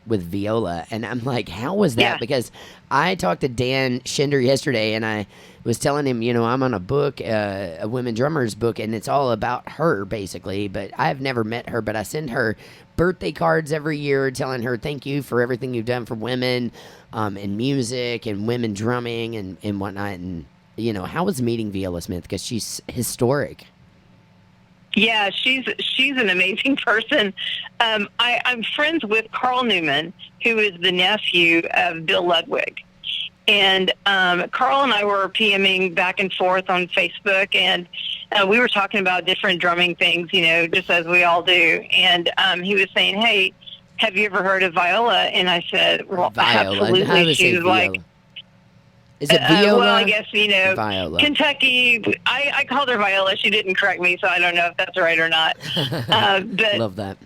Speaker 1: with Viola, and I'm like, how was that?
Speaker 3: Yeah.
Speaker 1: Because I talked to Dan Schinder yesterday, and I was telling him, you know, I'm on a book, a women drummers book, and it's all about her basically. But I've never met her, but I send her birthday cards every year telling her thank you for everything you've done for women in music and women drumming and whatnot. And you know, how was meeting Viola Smith? Because she's historic.
Speaker 3: Yeah, she's an amazing person. I'm friends with Carl Newman, who is the nephew of Bill Ludwig. And Carl and I were PMing back and forth on Facebook, and we were talking about different drumming things, you know, just as we all do. And he was saying, hey, have you ever heard of Viola? And I said, well,
Speaker 1: Viola.
Speaker 3: absolutely.
Speaker 1: How to say
Speaker 3: She's
Speaker 1: Viola?
Speaker 3: like,
Speaker 1: Is it Viola?
Speaker 3: well, I guess, you know,
Speaker 1: Viola.
Speaker 3: Kentucky. I called her Viola. She didn't correct me, so I don't know if that's right or not. But
Speaker 1: Love that.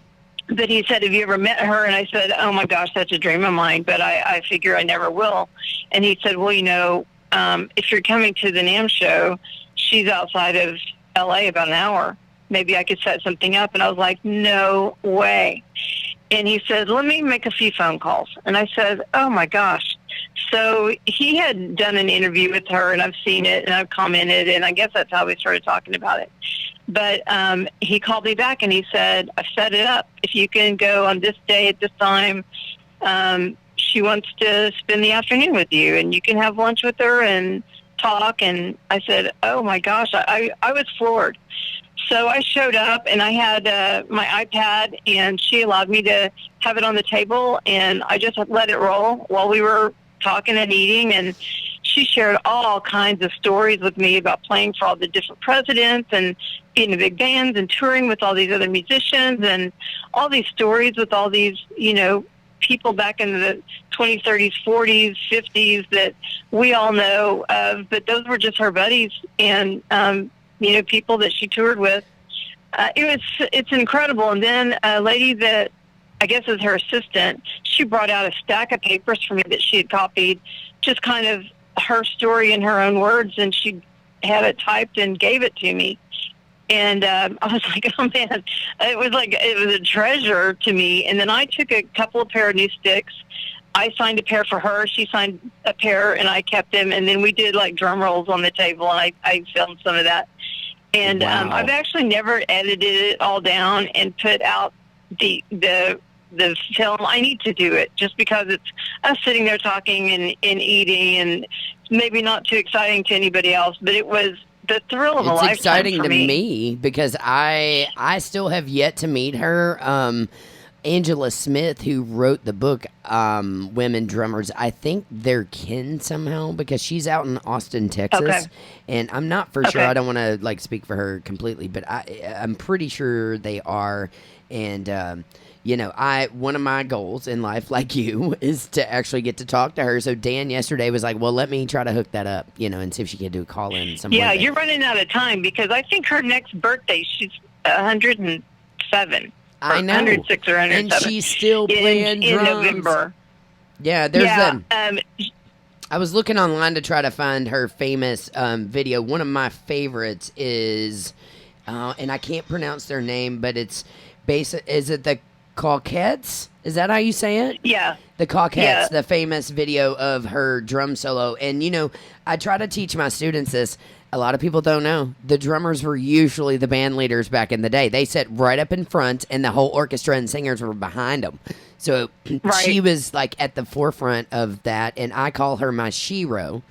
Speaker 3: But he said, have you ever met her? And I said, oh, my gosh, that's a dream of mine, but I figure I never will. And he said, well, you know, if you're coming to the NAMM show, she's outside of L.A. about an hour. Maybe I could set something up. And I was like, no way. And he said, let me make a few phone calls. And I said, oh, my gosh. So he had done an interview with her, and I've seen it, and I've commented, and I guess that's how we started talking about it. But he called me back, and he said, I've set it up. If you can go on this day at this time, she wants to spend the afternoon with you, and you can have lunch with her and talk. And I said, oh, my gosh, I was floored. So I showed up, and I had my iPad, and she allowed me to have it on the table, and I just let it roll while we were talking and eating. And she shared all kinds of stories with me about playing for all the different presidents and being in big bands and touring with all these other musicians, and all these stories with all these, you know, people back in the 20s, 30s, 40s, 50s that we all know of, but those were just her buddies and, you know, people that she toured with. It's incredible. And then a lady that I guess is her assistant, she brought out a stack of papers for me that she had copied, just kind of her story in her own words, and she had it typed and gave it to me. And I was like, oh, man, it was a treasure to me. And then I took a couple of pair of new sticks. I signed a pair for her. She signed a pair, and I kept them. And then we did like drum rolls on the table, and I filmed some of that. And
Speaker 1: Wow.
Speaker 3: I've actually never edited it all down and put out the film. I need to do it just because it's us sitting there talking and eating, and maybe not too exciting to anybody else, but it was the thrill of a lifetime.
Speaker 1: It's exciting
Speaker 3: for
Speaker 1: to
Speaker 3: me.
Speaker 1: me because I still have yet to meet her. Angela Smith, who wrote the book Women Drummers, I think they're kin somehow because she's out in Austin, Texas.
Speaker 3: Okay.
Speaker 1: And I'm not for sure.
Speaker 3: Okay.
Speaker 1: I don't want to like speak for her completely, but I'm pretty sure they are. And you know, one of my goals in life, like you, is to actually get to talk to her. So Dan yesterday was like, well, let me try to hook that up, you know, and see if she can do a call-in somewhere.
Speaker 3: Yeah, you're running out of time because I think her next birthday, she's 107.
Speaker 1: I know.
Speaker 3: 106 or 107.
Speaker 1: And she's still playing
Speaker 3: in
Speaker 1: drums.
Speaker 3: November.
Speaker 1: Yeah, there's
Speaker 3: Yeah,
Speaker 1: I was looking online to try to find her famous video. One of my favorites is, and I can't pronounce their name, but it's is it the Cauquettes? Is that how you say it?
Speaker 3: yeah.
Speaker 1: The Cauquettes,
Speaker 3: Yeah.
Speaker 1: the famous video of her drum solo. And, you know, I try to teach my students this. A lot of people don't know. The drummers were usually the band leaders back in the day. They sat right up in front, and the whole orchestra and singers were behind them. So
Speaker 3: Right.
Speaker 1: she was, like, at the forefront of that, and I call her my shero.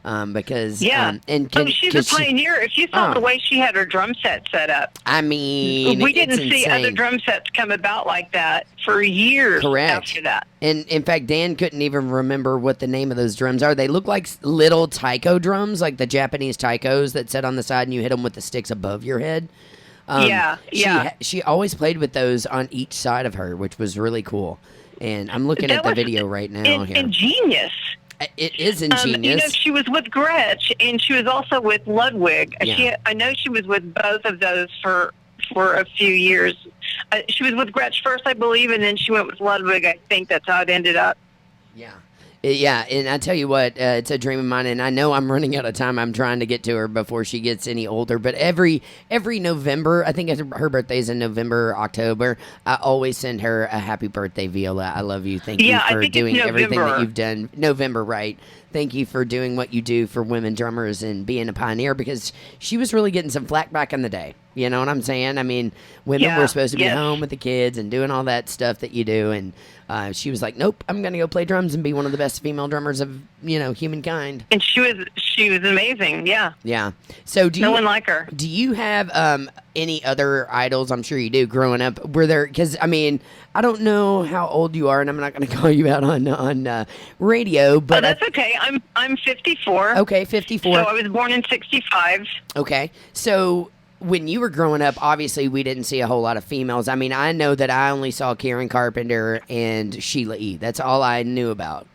Speaker 1: Because
Speaker 3: she's a pioneer. If you saw the way she had her drum set set up,
Speaker 1: I mean,
Speaker 3: we didn't see
Speaker 1: insane.
Speaker 3: Other drum sets come about like that for years.
Speaker 1: Correct.
Speaker 3: After that.
Speaker 1: And in fact, Dan couldn't even remember what the name of those drums are. They look like little taiko drums, like the Japanese taikos that sit on the side and you hit them with the sticks above your head. She always played with those on each side of her, which was really cool. And I'm looking at the video right now here.
Speaker 3: Ingenious.
Speaker 1: It is ingenious.
Speaker 3: She was with Gretsch, and she was also with Ludwig. Yeah. I know she was with both of those for a few years. She was with Gretsch first, I believe, and then she went with Ludwig. I think that's how it ended up.
Speaker 1: Yeah. Yeah, and I tell you what, it's a dream of mine, and I know I'm running out of time. I'm trying to get to her before she gets any older, but every November, I think her birthday's in November or October, I always send her a happy birthday, Viola. I love you. Thank you for doing everything that you've done. November, right. Thank you for doing what you do for women drummers and being a pioneer, because she was really getting some flack back in the day. You know what I'm saying? I mean, women were supposed to be home with the kids and doing all that stuff that you do, and she was like, nope, I'm going to go play drums and be one of the best female drummers of, humankind.
Speaker 3: And she was amazing, yeah.
Speaker 1: Yeah. So
Speaker 3: no one like her.
Speaker 1: Do you have any other idols? I'm sure you do, growing up. Were there, because, I mean, I don't know how old you are, and I'm not going to call you out on radio, but...
Speaker 3: Oh, that's okay. I'm 54.
Speaker 1: Okay, 54.
Speaker 3: So I was born in 65.
Speaker 1: Okay. So... when you were growing up, obviously we didn't see a whole lot of females. I mean, I know that I only saw Karen Carpenter and Sheila E. That's all I knew about.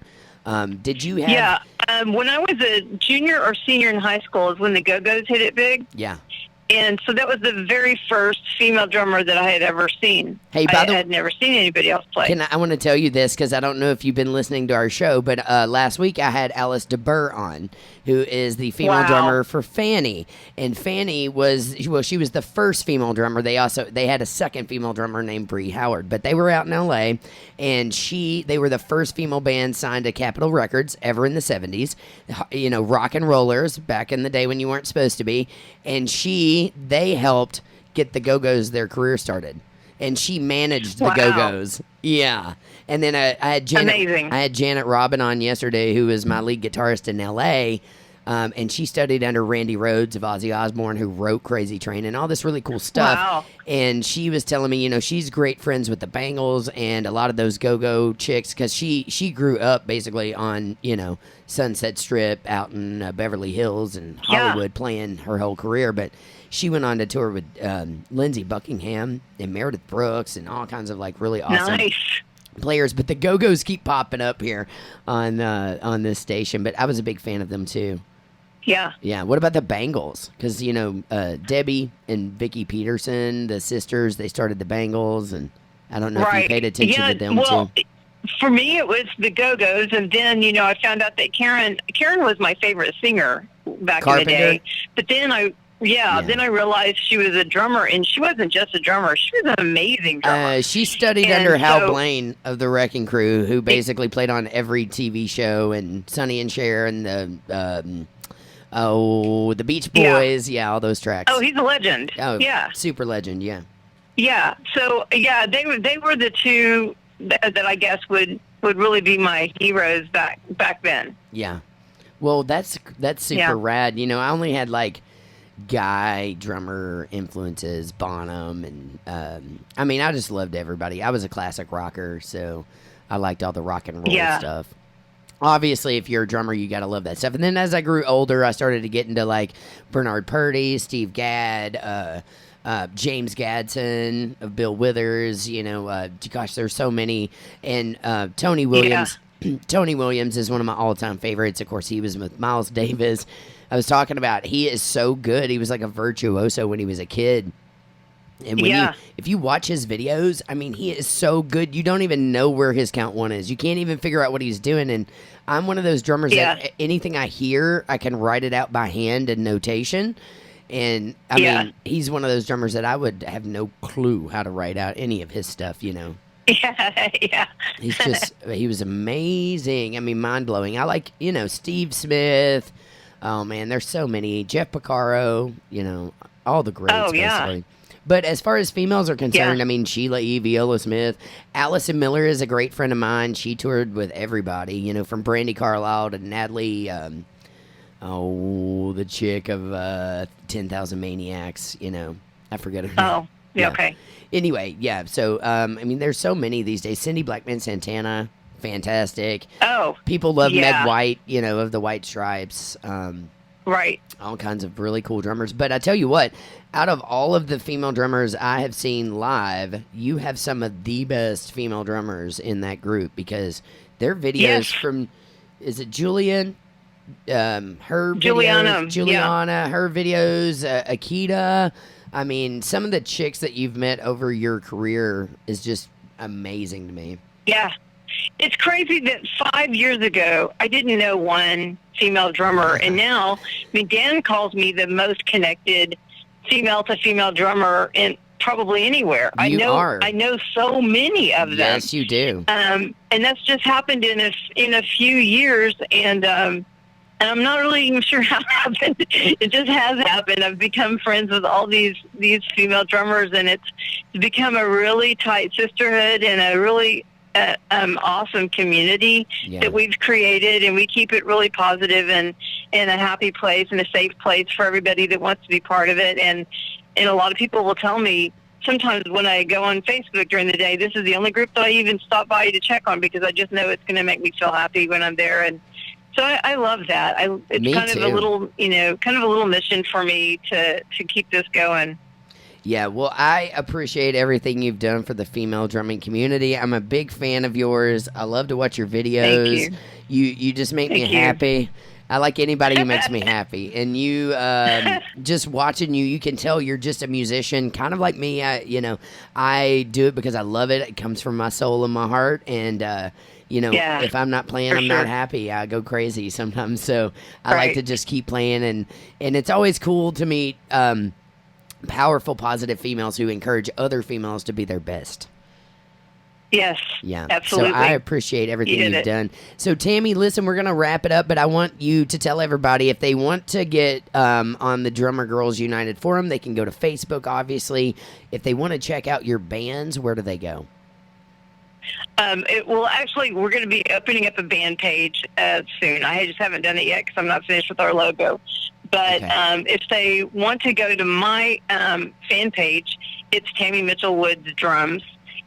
Speaker 1: Did you have...
Speaker 3: Yeah. When I was a junior or senior in high school is when the Go-Go's hit it big.
Speaker 1: Yeah.
Speaker 3: And so that was the very first female drummer that I had ever seen.
Speaker 1: Hey,
Speaker 3: I had never seen anybody else play.
Speaker 1: I want to tell you this, because I don't know if you've been listening to our show, but last week I had Alice DeBurr on, who is the female drummer for Fanny. And Fanny she was the first female drummer. They had a second female drummer named Bree Howard, but they were out in L.A., and they were the first female band signed to Capitol Records ever in the 70s. Rock and rollers back in the day when you weren't supposed to be. And they helped get the Go-Go's their career started. And she managed the Go-Go's. Yeah. And then I had Janet Robin on yesterday, who is my lead guitarist in L.A., and she studied under Randy Rhoads of Ozzy Osbourne, who wrote Crazy Train and all this really cool stuff. Wow. And she was telling me, she's great friends with the Bangles and a lot of those go-go chicks, because she grew up basically on, Sunset Strip out in Beverly Hills and Hollywood, playing her whole career. But she went on to tour with Lindsey Buckingham and Meredith Brooks and all kinds of really awesome players. But the Go-Go's keep popping up here on this station. But I was a big fan of them too.
Speaker 3: Yeah.
Speaker 1: Yeah. What about the Bangles? Because, Debbie and Vicki Peterson, the sisters, they started the Bangles. And I don't know if you paid attention to them too.
Speaker 3: For me, it was the Go-Go's. And then, I found out that Karen was my favorite singer back in the day. But then then I realized she was a drummer, and she wasn't just a drummer. She was an amazing drummer.
Speaker 1: She studied under Hal Blaine of the Wrecking Crew, who basically played on every TV show, and Sonny and Cher and the Beach Boys. Yeah, all those tracks.
Speaker 3: Oh, he's a legend.
Speaker 1: Oh, yeah. Super legend, yeah.
Speaker 3: Yeah, so, they were the two that I guess would really be my heroes back then.
Speaker 1: Yeah. Well, that's super rad. I only had, guy drummer influences, Bonham, and I just loved everybody. I was a classic rocker, so I liked all the rock and roll stuff. Obviously, if you're a drummer, you gotta love that stuff. And then as I grew older, I started to get into Bernard Purdy, Steve Gadd, James Gadsden of Bill Withers. Gosh, there's so many. And Tony Williams. Tony Williams is one of my all-time favorites. Of course, he was with Miles Davis. I was talking about, he is so good. He was like a virtuoso when he was a kid. And if you watch his videos, he is so good. You don't even know where his count one is. You can't even figure out what he's doing. And I'm one of those drummers that anything I hear, I can write it out by hand in notation. And I mean, he's one of those drummers that I would have no clue how to write out any of his stuff,
Speaker 3: Yeah.
Speaker 1: He was amazing. Mind blowing. I like, Steve Smith. Oh man, there's so many. Jeff Porcaro, all the greats.
Speaker 3: Oh, yeah.
Speaker 1: Basically. But as far as females are concerned, Sheila E., Viola Smith, Allison Miller is a great friend of mine. She toured with everybody, from Brandi Carlile to Natalie Oh, the chick of 10,000 Maniacs, I forget her name.
Speaker 3: Oh, yeah, okay.
Speaker 1: Anyway, yeah, so, I mean, there's so many these days. Cindy Blackman Santana, fantastic.
Speaker 3: Oh,
Speaker 1: people love
Speaker 3: yeah.
Speaker 1: Meg White, of the White Stripes.
Speaker 3: Right.
Speaker 1: All kinds of really cool drummers. But I tell you what, out of all of the female drummers I have seen live, you have some of the best female drummers in that group because their videos from, is it Julian? Her
Speaker 3: Juliana,
Speaker 1: videos, Juliana, her videos, Akita. I mean, some of the chicks that you've met over your career is just amazing to me.
Speaker 3: Yeah. It's crazy that 5 years ago, I didn't know one female drummer. And now, I mean, Dan calls me the most connected female-to-female drummer in probably anywhere. I know so many of them.
Speaker 1: Yes, you do.
Speaker 3: And that's just happened in a few years. And I'm not really even sure how it happened. It just has happened. I've become friends with all these female drummers, and it's become a really tight sisterhood and a really awesome community that we've created, and we keep it really positive and a happy place and a safe place for everybody that wants to be part of it. And a lot of people will tell me sometimes when I go on Facebook during the day, this is the only group that I even stop by to check on because I just know it's going to make me feel happy when I'm there. And so I love that. It's kind of a little mission for me to keep this going.
Speaker 1: Yeah, well, I appreciate everything you've done for the female drumming community. I'm a big fan of yours. I love to watch your videos.
Speaker 3: Thank you.
Speaker 1: You just make me happy. I like anybody who makes me happy. And you, just watching you can tell you're just a musician, kind of like me. I do it because I love it. It comes from my soul and my heart. And, if I'm not playing, I'm not happy. I go crazy sometimes. So I like to just keep playing. And it's always cool to meet powerful, positive females who encourage other females to be their best.
Speaker 3: Yes.
Speaker 1: Yeah.
Speaker 3: Absolutely.
Speaker 1: So I appreciate everything you've done. So Tammy, listen, we're going to wrap it up, but I want you to tell everybody if they want to get on the Drummer Girls United forum, they can go to Facebook, obviously. If they want to check out your bands, where do they go?
Speaker 3: Actually, we're going to be opening up a band page soon. I just haven't done it yet because I'm not finished with our logo. But if they want to go to my fan page, it's Tammy Mitchell Woods Drums.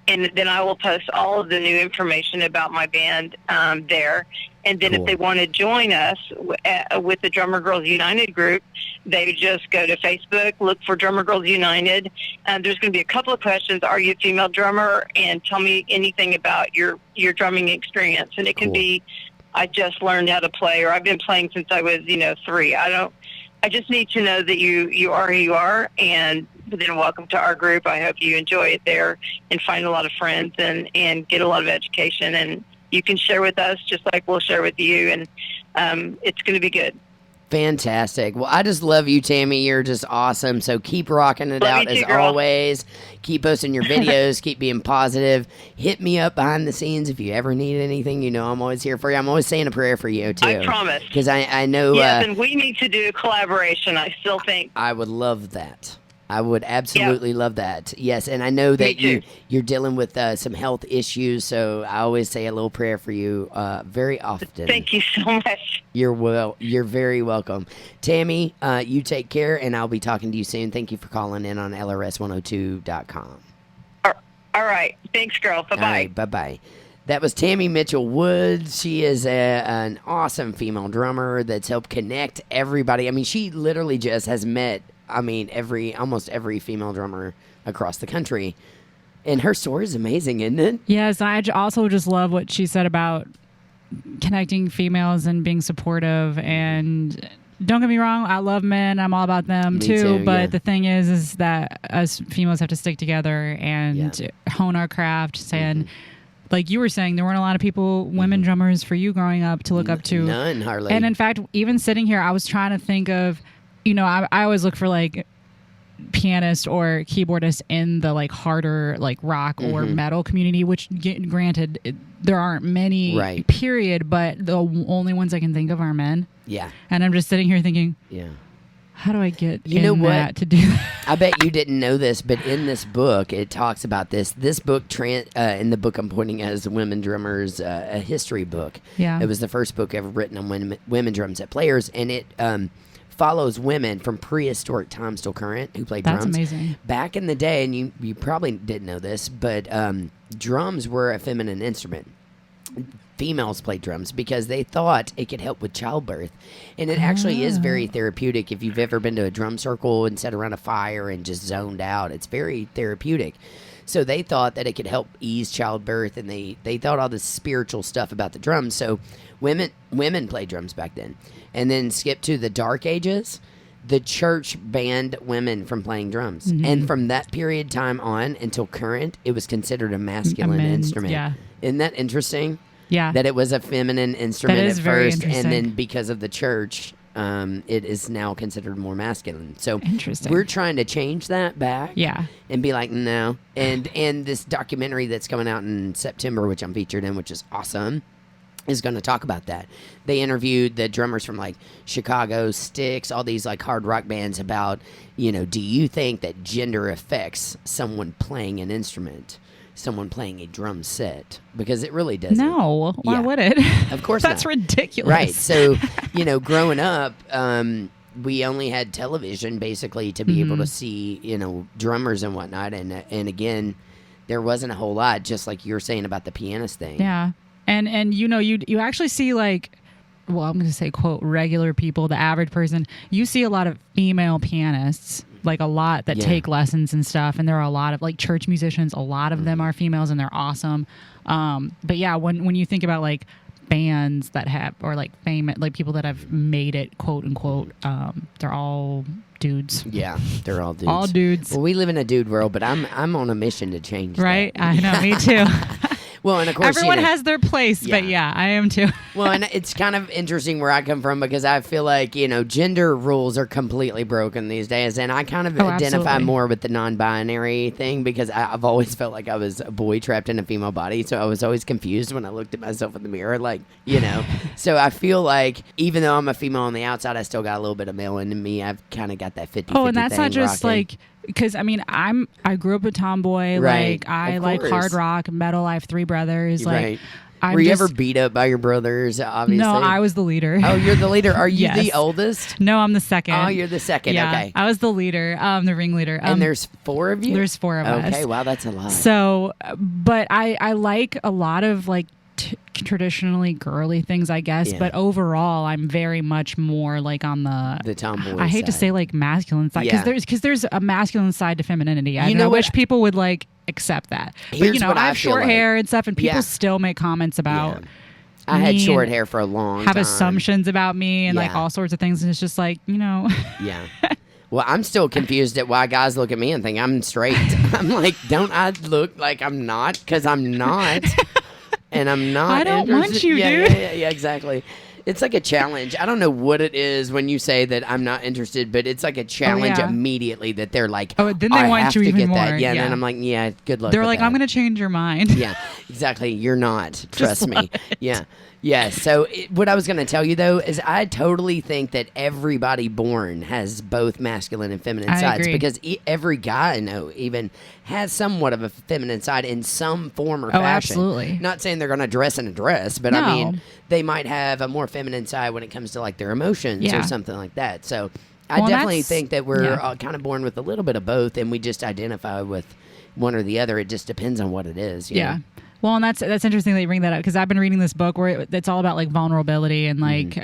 Speaker 3: And then I will post all of the new information about my band there. And then if they want to join us with the Drummer Girls United group, they just go to Facebook, look for Drummer Girls United. There's going to be a couple of questions. Are you a female drummer? And tell me anything about your drumming experience. And it can be, I just learned how to play, or I've been playing since I was, 3. I just need to know that you are who you are, and then welcome to our group. I hope you enjoy it there and find a lot of friends and get a lot of education. And you can share with us just like we'll share with you, and it's going to be good.
Speaker 1: Fantastic. Well, I just love you, Tammy. You're just awesome. So keep rocking it out as always. Keep posting your videos. Keep being positive. Hit me up behind the scenes if you ever need anything. I'm always here for you. I'm always saying a prayer for you, too.
Speaker 3: I promise.
Speaker 1: Because I know...
Speaker 3: Yes, and we need to do a collaboration, I still think.
Speaker 1: I would love that. I would absolutely love that. Yes, and I know that you're dealing with some health issues, so I always say a little prayer for you very often.
Speaker 3: Thank you so much.
Speaker 1: You're very welcome. Tammy, you take care, and I'll be talking to you soon. Thank you for calling in on LRS102.com.
Speaker 3: All right. Thanks, girl. Bye-bye.
Speaker 1: All right, bye-bye. That was Tammy Mitchell Woods. She is an awesome female drummer that's helped connect everybody. I mean, she literally just has met almost every female drummer across the country. And her story is amazing, isn't it?
Speaker 2: Yes, I also just love what she said about connecting females and being supportive. And don't get me wrong, I love men. I'm all about them too. But the thing is that us females have to stick together and hone our craft. And like you were saying, there weren't a lot of women drummers for you growing up to look up to.
Speaker 1: None, hardly.
Speaker 2: And in fact, even sitting here, I was trying to think of, I always look for like pianist or keyboardist in the like harder like rock or metal community, which granted there aren't many, period, but the only ones I can think of are men.
Speaker 1: Yeah.
Speaker 2: And I'm just sitting here thinking, How do I get
Speaker 1: what?
Speaker 2: to do that?
Speaker 1: I bet you didn't know this, but in this book, it talks about this. This book, in the book I'm pointing at, is Women Drummers, a history book.
Speaker 2: Yeah.
Speaker 1: It was the first book ever written on women drum set players, and it follows women from prehistoric times till current who play drums.
Speaker 2: That's amazing.
Speaker 1: Back in the day, and you probably didn't know this, but drums were a feminine instrument. Females played drums because they thought it could help with childbirth. And it actually is very therapeutic. If you've ever been to a drum circle and sat around a fire and just zoned out, it's very therapeutic. So they thought that it could help ease childbirth, and they thought all this spiritual stuff about the drums. So women played drums back then. And then skip to the Dark Ages, the church banned women from playing drums. Mm-hmm. And from that period of time on until current, it was considered a masculine instrument.
Speaker 2: Yeah.
Speaker 1: Isn't that interesting?
Speaker 2: Yeah.
Speaker 1: That it was a feminine instrument at first, and then
Speaker 2: interesting.
Speaker 1: Because of the church, it is now considered more masculine. So
Speaker 2: interesting.
Speaker 1: We're trying to change that back.
Speaker 2: Yeah.
Speaker 1: And be like, no. And this documentary that's coming out in September, which I'm featured in, which is awesome, is going to talk about that. They interviewed the drummers from like Chicago, Styx, all these like hard rock bands about, do you think that gender affects someone playing an instrument? Someone playing a drum set, because it really doesn't.
Speaker 2: No, why would it?
Speaker 1: Of course
Speaker 2: That's
Speaker 1: not.
Speaker 2: ridiculous.
Speaker 1: Right. So, growing up, we only had television basically to be able to see, drummers and whatnot. And again, there wasn't a whole lot, just like you're saying about the pianist thing.
Speaker 2: Yeah. And you actually see like, well, I'm going to say, quote, regular people, the average person. You see a lot of female pianists, like a lot that take lessons and stuff. And there are a lot of like church musicians. A lot of them are females, and they're awesome. But yeah, when you think about like bands that have, or like famous, like people that have made it, quote unquote, they're all dudes.
Speaker 1: Yeah, they're all dudes.
Speaker 2: All dudes.
Speaker 1: Well, we live in a dude world, but I'm on a mission to change
Speaker 2: right?
Speaker 1: that.
Speaker 2: I know, me too.
Speaker 1: Well, and of course,
Speaker 2: everyone has their place, but yeah, I am too.
Speaker 1: Well, and it's kind of interesting where I come from, because I feel like, gender rules are completely broken these days. And I kind of identify more with the non-binary thing, because I've always felt like I was a boy trapped in a female body. So I was always confused when I looked at myself in the mirror, like, So I feel like even though I'm a female on the outside, I still got a little bit of male in me. I've kind of got that 50-50
Speaker 2: Oh, and that's
Speaker 1: thing
Speaker 2: not just
Speaker 1: rocking.
Speaker 2: like... Because I grew up a tomboy.
Speaker 1: Right.
Speaker 2: Like I
Speaker 1: Of
Speaker 2: like
Speaker 1: course.
Speaker 2: hard rock, metal. I have 3 brothers.
Speaker 1: Right.
Speaker 2: Like,
Speaker 1: were you ever beat up by your brothers? Obviously.
Speaker 2: No, I was the leader.
Speaker 1: Oh, you're the leader. Are you
Speaker 2: Yes.
Speaker 1: the oldest?
Speaker 2: No, I'm the second.
Speaker 1: Oh, you're the second.
Speaker 2: Yeah,
Speaker 1: Okay.
Speaker 2: I was the leader, the ringleader.
Speaker 1: And there's 4 of you?
Speaker 2: There's 4 of us.
Speaker 1: Okay, wow, that's a lot.
Speaker 2: So, but I like a lot of like traditionally girly things, I guess.
Speaker 1: Yeah.
Speaker 2: But overall, I'm very much more like on the
Speaker 1: tomboy
Speaker 2: I hate to
Speaker 1: side.
Speaker 2: say like masculine side, because there's a masculine side to femininity. I wish people would like accept that.
Speaker 1: Here's
Speaker 2: But
Speaker 1: what
Speaker 2: I
Speaker 1: I
Speaker 2: have
Speaker 1: feel
Speaker 2: short
Speaker 1: like.
Speaker 2: hair and stuff, and people
Speaker 1: Yeah.
Speaker 2: still make comments about.
Speaker 1: Yeah. I had
Speaker 2: me
Speaker 1: short
Speaker 2: and
Speaker 1: hair for a long
Speaker 2: have
Speaker 1: time.
Speaker 2: assumptions about me and like
Speaker 1: Yeah.
Speaker 2: all sorts of things, and it's just like
Speaker 1: Yeah. Well, I'm still confused at why guys look at me and think I'm straight. I'm like, don't I look like I'm not? Because I'm not. And I'm not.
Speaker 2: I don't want
Speaker 1: interested.
Speaker 2: you,
Speaker 1: Yeah,
Speaker 2: dude.
Speaker 1: Yeah, exactly. It's like a challenge. I don't know what it is when you say that I'm not interested, but it's like a challenge
Speaker 2: yeah.
Speaker 1: immediately that they're like,
Speaker 2: Oh, then they
Speaker 1: I
Speaker 2: want
Speaker 1: have
Speaker 2: you
Speaker 1: to
Speaker 2: even
Speaker 1: get that.
Speaker 2: more.
Speaker 1: Yeah, and
Speaker 2: Yeah.
Speaker 1: then I'm like, yeah, good luck.
Speaker 2: they're
Speaker 1: with
Speaker 2: like,
Speaker 1: that.
Speaker 2: I'm gonna change your mind.
Speaker 1: Yeah, exactly. You're not. Trust
Speaker 2: Just
Speaker 1: me.
Speaker 2: love it.
Speaker 1: Yeah. Yeah. So what I was going to tell you, though, is I totally think that everybody born has both masculine and feminine
Speaker 2: I
Speaker 1: sides,
Speaker 2: agree.
Speaker 1: because every guy I know even has somewhat of a feminine side in some form or
Speaker 2: Oh,
Speaker 1: fashion.
Speaker 2: absolutely.
Speaker 1: Not saying they're going to dress in a dress, but I
Speaker 2: No.
Speaker 1: mean, they might have a more feminine side when it comes to like their emotions
Speaker 2: Yeah.
Speaker 1: or something like that. So I
Speaker 2: Well,
Speaker 1: definitely
Speaker 2: that's-
Speaker 1: think that we're
Speaker 2: yeah.
Speaker 1: kind of born with a little bit of both, and we just identify with one or the other. It just depends on what it is. You
Speaker 2: Yeah.
Speaker 1: know?
Speaker 2: Well, and that's interesting that you bring that up, because I've been reading this book where it's all about like vulnerability and like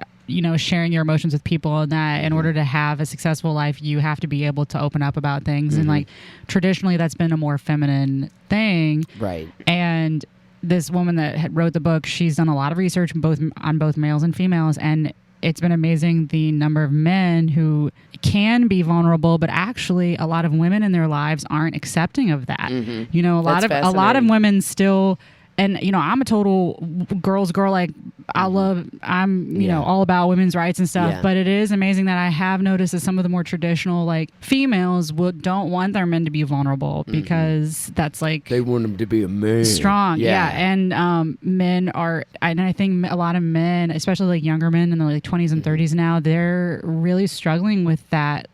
Speaker 2: sharing your emotions with people, and that in order to have a successful life, you have to be able to open up about things. And like traditionally, that's been a more feminine thing.
Speaker 1: Right.
Speaker 2: And this woman that had wrote the book, she's done a lot of research on both males and females, and it's been amazing the number of men who can be vulnerable, but actually a lot of women in their lives aren't accepting of that. A lot of
Speaker 1: fascinating.
Speaker 2: women still and I'm a total girl's girl. Like I'm you know all about women's rights and stuff. But it is amazing that I have noticed that some of the more traditional like females don't want their men to be vulnerable because that's like
Speaker 1: they want them to be a man,
Speaker 2: strong. And men are, and I think a lot of men, especially like younger men in the like 20s and 30s now, they're really struggling with that,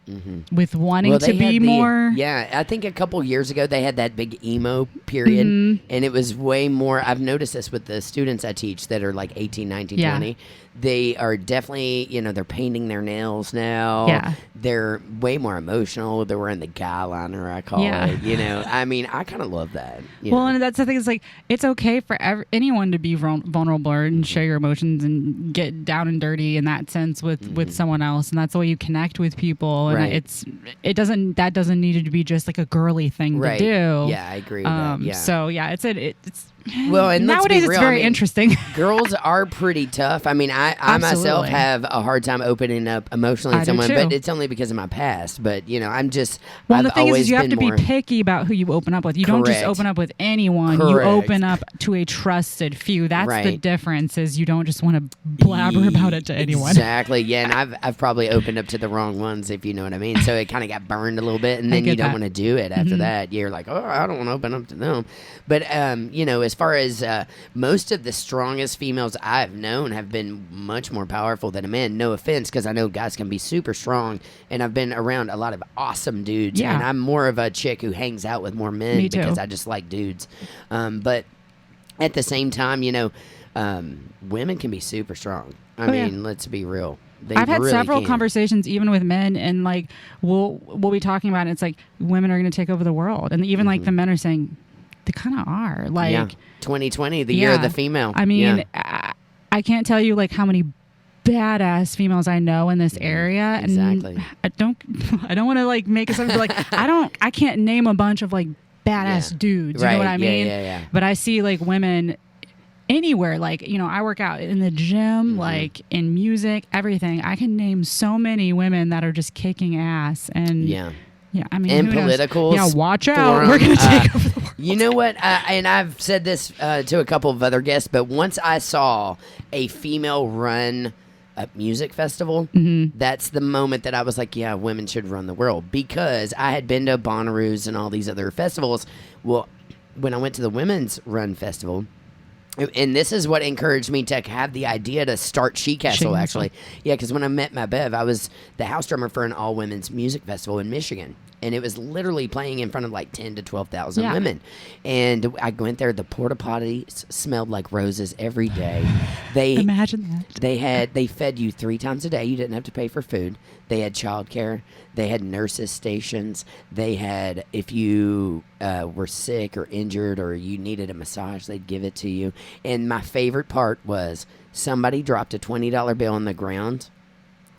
Speaker 2: with wanting to be more.
Speaker 1: Yeah, I think a couple years ago they had that big emo period, and it was way more. I've noticed this with the students I teach that are like 18, 19, 20. They are definitely, they're painting their nails now.
Speaker 2: Yeah.
Speaker 1: They're way more emotional. They're wearing the guy liner, I call it. I mean, I kind of love that.
Speaker 2: Well, and that's the thing. It's like, it's okay for anyone to be vulnerable and share your emotions and get down and dirty in that sense with someone else. And that's the way you connect with people. And that doesn't need to be just like a girly thing to do.
Speaker 1: Yeah, I agree with that. Yeah.
Speaker 2: So, it's
Speaker 1: well, and
Speaker 2: nowadays
Speaker 1: real,
Speaker 2: it's very interesting.
Speaker 1: Girls are pretty tough. I mean, I myself have a hard time opening up emotionally to someone, but it's only because of my past. But I'm just.
Speaker 2: Well,
Speaker 1: I've
Speaker 2: the thing
Speaker 1: always
Speaker 2: is, you have
Speaker 1: been
Speaker 2: to be
Speaker 1: more
Speaker 2: picky about who you open up with. You don't just open up with anyone. You open up to a trusted few. That's the difference. Is you don't just want to blabber about it to anyone.
Speaker 1: Exactly. Yeah, and I've probably opened up to the wrong ones, if you know what I mean. So it kind of got burned a little bit, and then you don't want to do it after that. You're like, oh, I don't want to open up to them. But as far as most of the strongest females I've known have been much more powerful than a man. No offense, because I know guys can be super strong, and I've been around a lot of awesome dudes.
Speaker 2: Yeah.
Speaker 1: And I'm more of a chick who hangs out with more men because I just like dudes. But at the same time, women can be super strong. I mean, let's be real.
Speaker 2: I've had
Speaker 1: really
Speaker 2: several conversations even with men, and like we'll be talking about it. It's like women are going to take over the world, and even like the men are saying they kind of are. Like
Speaker 1: 2020, the year of the female.
Speaker 2: I mean, I can't tell you like how many badass females I know in this area.
Speaker 1: Exactly.
Speaker 2: And I don't want to like make it something like I can't name a bunch of like badass dudes. You know what I mean?
Speaker 1: Yeah.
Speaker 2: But I see like women anywhere. Like, I work out in the gym, like in music, everything. I can name so many women that are just kicking ass. And yeah, I mean,
Speaker 1: and politicals.
Speaker 2: Yeah, watch out. We're going to take over the world.
Speaker 1: You know what? And I've said this to a couple of other guests, but once I saw a female run a music festival, that's the moment that I was like, yeah, women should run the world. Because I had been to Bonnaroo's and all these other festivals. Well, when I went to the Women's Run Festival, and this is what encouraged me to have the idea to start She Castle, actually. Yeah, because when I met my Bev, I was the house drummer for an all-women's music festival in Michigan. And it was literally playing in front of like 10 to 12,000 women. And I went there. The porta potties smelled like roses every day.
Speaker 2: Imagine that.
Speaker 1: They fed you 3 times a day. You didn't have to pay for food. They had childcare. They had nurses stations. They had, if you were sick or injured or you needed a massage, they'd give it to you. And my favorite part was somebody dropped a $20 bill on the ground,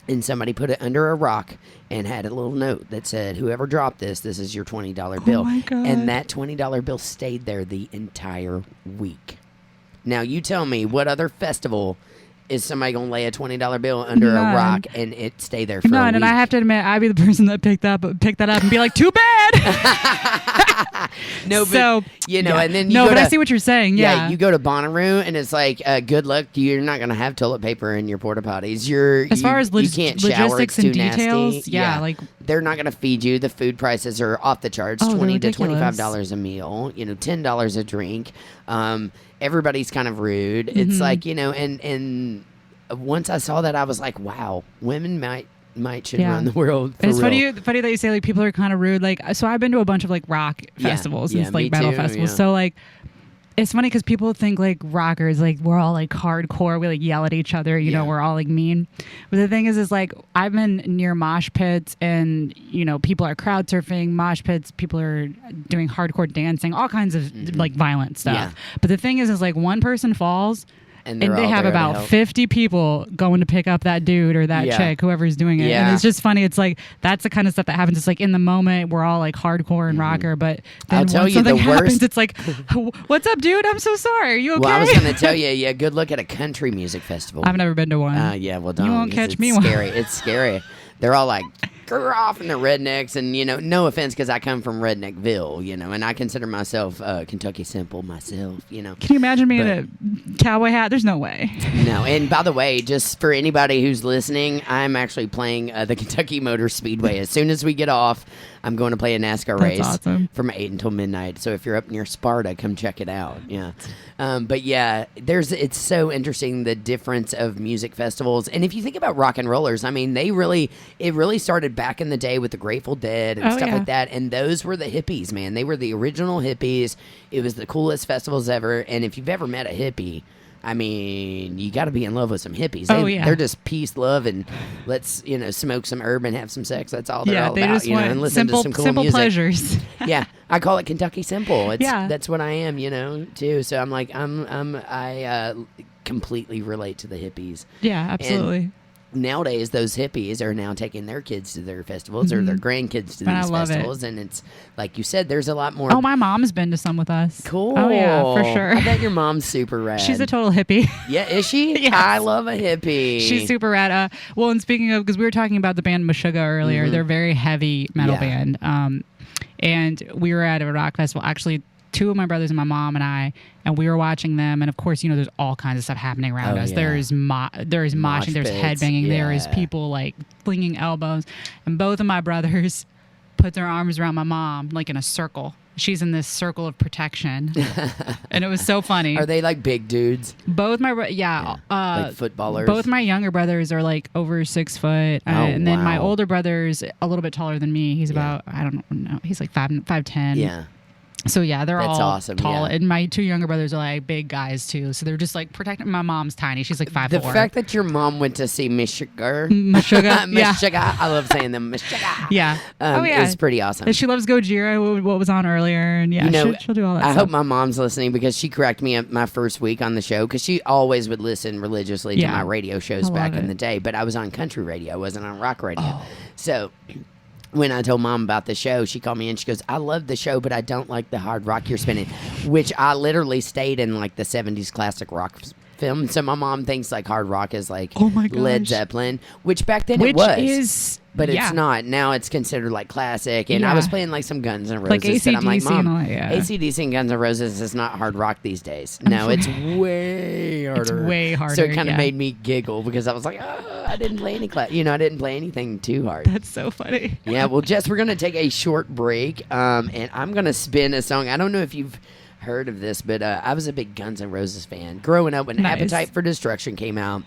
Speaker 1: and somebody put it under a rock and had a little note that said, whoever dropped this is your $20 bill.
Speaker 2: Oh my God.
Speaker 1: And that $20 bill stayed there the entire week. Now, you tell me, what other festival is somebody going to lay a $20 bill under a rock and it stay there for a week?
Speaker 2: And I have to admit, I'd be the person that picked that up and be like, too bad.
Speaker 1: No, but, and then
Speaker 2: but I see what you're saying. Yeah,
Speaker 1: you go to Bonnaroo and it's like, good luck. You're not going to have toilet paper in your porta potties.
Speaker 2: As far as
Speaker 1: you can't shower,
Speaker 2: logistics
Speaker 1: it's
Speaker 2: and
Speaker 1: too
Speaker 2: details,
Speaker 1: nasty.
Speaker 2: like
Speaker 1: they're not going to feed you. The food prices are off the charts. $20 to $25 a meal. $10 a drink. Everybody's kind of rude. It's like, and once I saw that, I was like, wow, women should run the world. For
Speaker 2: it's
Speaker 1: real.
Speaker 2: funny that you say like people are kind of rude. Like, so I've been to a bunch of like rock festivals and like metal festivals. So like, it's funny because people think like rockers, like we're all like hardcore. We like yell at each other. You know, we're all like mean. But the thing is like I've been near mosh pits and people are crowd surfing, mosh pits. People are doing hardcore dancing, all kinds of like violent stuff. Yeah. But the thing is like one person falls. And they have about 50 people going to pick up that dude or that chick, whoever's doing it. Yeah. And it's just funny. It's like, that's the kind of stuff that happens. It's like in the moment, we're all like hardcore and rocker. But then when something happens, it's like, what's up, dude? I'm so sorry. Are you okay?
Speaker 1: Well, I was going to tell you, good look at a country music festival.
Speaker 2: I've never been to one.
Speaker 1: Well, don't.
Speaker 2: You won't catch me
Speaker 1: scary. It's scary. They're all like screw off, and they're rednecks, and, no offense, because I come from Redneckville, and I consider myself Kentucky Simple myself,
Speaker 2: Can you imagine me in a cowboy hat? There's no way.
Speaker 1: No, and by the way, just for anybody who's listening, I'm actually playing the Kentucky Motor Speedway. As soon as we get off, I'm going to play a NASCAR race from 8 until midnight. So if you're up near Sparta, come check it out. Yeah. But yeah, it's so interesting, the difference of music festivals. And if you think about rock and rollers, I mean, it really started back in the day with the Grateful Dead and stuff like that. And those were the hippies, man. They were the original hippies. It was the coolest festivals ever. And if you've ever met a hippie, I mean, you got to be in love with some hippies. They're just peace, love, and let's smoke some herb and have some sex. That's all they're all
Speaker 2: they
Speaker 1: about.
Speaker 2: Just want
Speaker 1: and listen to some cool
Speaker 2: simple
Speaker 1: music.
Speaker 2: Pleasures.
Speaker 1: Yeah, I call it Kentucky Simple. That's what I am, too. So I'm like, I completely relate to the hippies.
Speaker 2: Yeah, absolutely.
Speaker 1: And nowadays, those hippies are now taking their kids to their festivals or their grandkids to these festivals, and it's like you said, there's a lot more.
Speaker 2: Oh, my mom's been to some with us.
Speaker 1: Cool.
Speaker 2: Oh yeah, for sure.
Speaker 1: I bet your mom's super rad.
Speaker 2: She's a total hippie.
Speaker 1: Yeah, is she?
Speaker 2: Yes.
Speaker 1: I love a hippie.
Speaker 2: She's super rad. Well, and speaking of, because we were talking about the band Meshuggah earlier, they're a very heavy metal band. And we were at a rock festival, actually. Two of my brothers and my mom and I, and we were watching them, and of course, there's all kinds of stuff happening around us. Yeah. There's moshing, there's headbanging, there is people like flinging elbows, and both of my brothers put their arms around my mom like in a circle. She's in this circle of protection, and it was so funny.
Speaker 1: Are they like big dudes?
Speaker 2: Both my
Speaker 1: like footballers.
Speaker 2: Both my younger brothers are like over 6 foot, and then my older brother's a little bit taller than me. He's about I don't know, he's like 5'10". Yeah. So yeah, they're all
Speaker 1: awesome,
Speaker 2: tall, and my two younger brothers are like big guys too. So they're just like protecting. My mom's tiny; she's like 5'4".
Speaker 1: The fact that your mom went to see Meshuggah, I love saying them, Meshuggah.
Speaker 2: Yeah,
Speaker 1: it's pretty awesome.
Speaker 2: And she loves Gojira, what was on earlier, and she'll do all that.
Speaker 1: I hope my mom's listening, because she cracked me up my first week on the show, because she always would listen religiously to my radio shows back in the day. But I was on country radio, I wasn't on rock radio, so. When I told Mom about the show, she called me and she goes, I love the show, but I don't like the hard rock you're spinning, which I literally stayed in like the 70s classic rock film. So my mom thinks like hard rock is like Led Zeppelin, which back then it was. But it's not. Now it's considered like classic. And I was playing like some Guns N' Roses.
Speaker 2: Like AC/DC,
Speaker 1: I'm like, Mom,
Speaker 2: and
Speaker 1: AC/DC and Guns N' Roses is not hard rock these days. No, it's way harder.
Speaker 2: It's way harder.
Speaker 1: So it kind of made me giggle, because I was like, I didn't play any I didn't play anything too hard.
Speaker 2: That's so funny.
Speaker 1: Yeah, well, Jess, we're going to take a short break, and I'm going to spin a song. I don't know if you've heard of this, but I was a big Guns N' Roses fan. Growing up, when Appetite for Destruction came out,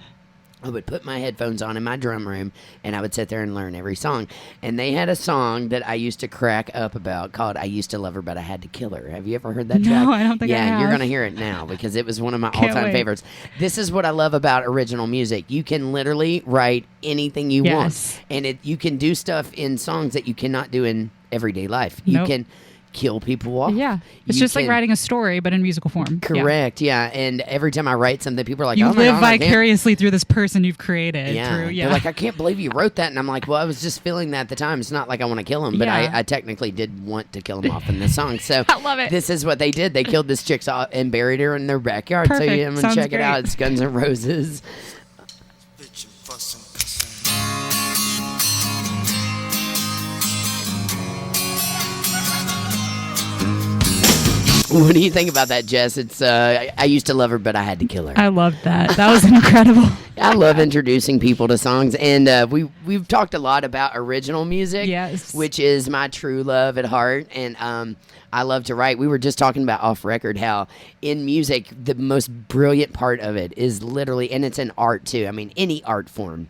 Speaker 1: I would put my headphones on in my drum room, and I would sit there and learn every song. And they had a song that I used to crack up about called I Used to Love Her, But I Had to Kill Her. Have you ever heard that track?
Speaker 2: No, I don't think I have.
Speaker 1: Yeah, you're going to hear it now, because it was one of my all-time favorites. This is what I love about original music. You can literally write anything you want. And you can do stuff in songs that you cannot do in everyday life. You can kill people off.
Speaker 2: Yeah. It's just like writing a story, but in musical form.
Speaker 1: Correct. Yeah. And every time I write something, people are like,
Speaker 2: you
Speaker 1: oh my
Speaker 2: live
Speaker 1: God,
Speaker 2: vicariously through this person you've created.
Speaker 1: Yeah. They're like, I can't believe you wrote that. And I'm like, well, I was just feeling that at the time. It's not like I want to kill him, but I technically did want to kill him off in the song. So
Speaker 2: I love it.
Speaker 1: This is what they did. They killed this chick off and buried her in their backyard.
Speaker 2: Perfect.
Speaker 1: So you can check it out. It's Guns N' Roses. What do you think about that, Jess? It's I used to love her, but I had to kill her.
Speaker 2: I loved that. That was incredible.
Speaker 1: I love introducing people to songs, and we've talked a lot about original music, which is my true love at heart, and I love to write. We were just talking about off record how in music the most brilliant part of it is literally, and it's an art too. I mean, any art form.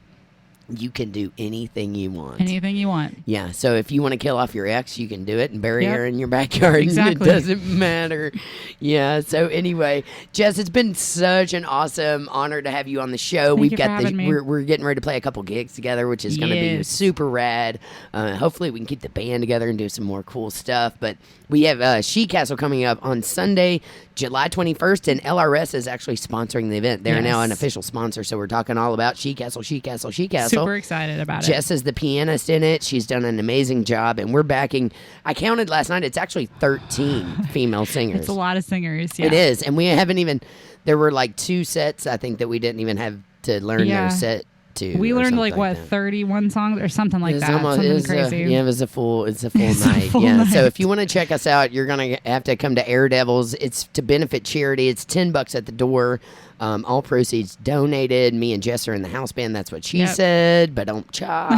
Speaker 1: You can do anything you want.
Speaker 2: Anything you want.
Speaker 1: Yeah. So if you want to kill off your ex, you can do it and bury her in your backyard.
Speaker 2: Exactly.
Speaker 1: It doesn't matter. Yeah. So anyway, Jess, it's been such an awesome honor to have you on the show.
Speaker 2: We're
Speaker 1: getting ready to play a couple gigs together, which is going to be super rad. Hopefully we can keep the band together and do some more cool stuff. But we have She Castle coming up on Sunday, July 21st, and LRS is actually sponsoring the event. They're now an official sponsor, so we're talking all about She Castle, She Castle, She Castle.
Speaker 2: Super excited about it.
Speaker 1: Jess is the pianist in it. She's done an amazing job, and we're backing. I counted last night. It's actually 13 female singers.
Speaker 2: It's a lot of singers. Yeah.
Speaker 1: It is, and we haven't even. There were like 2 sets, I think, that we didn't even have to learn their set 2.
Speaker 2: We learned
Speaker 1: like
Speaker 2: what,
Speaker 1: that.
Speaker 2: 31 songs or something like that.
Speaker 1: Something
Speaker 2: crazy.
Speaker 1: It was a full night.
Speaker 2: Night.
Speaker 1: So if you want to check us out, you're gonna have to come to Air Devils. It's to benefit charity. It's $10 at the door. All proceeds donated. Me and Jess are in the house band. That's what she said, but don't cha.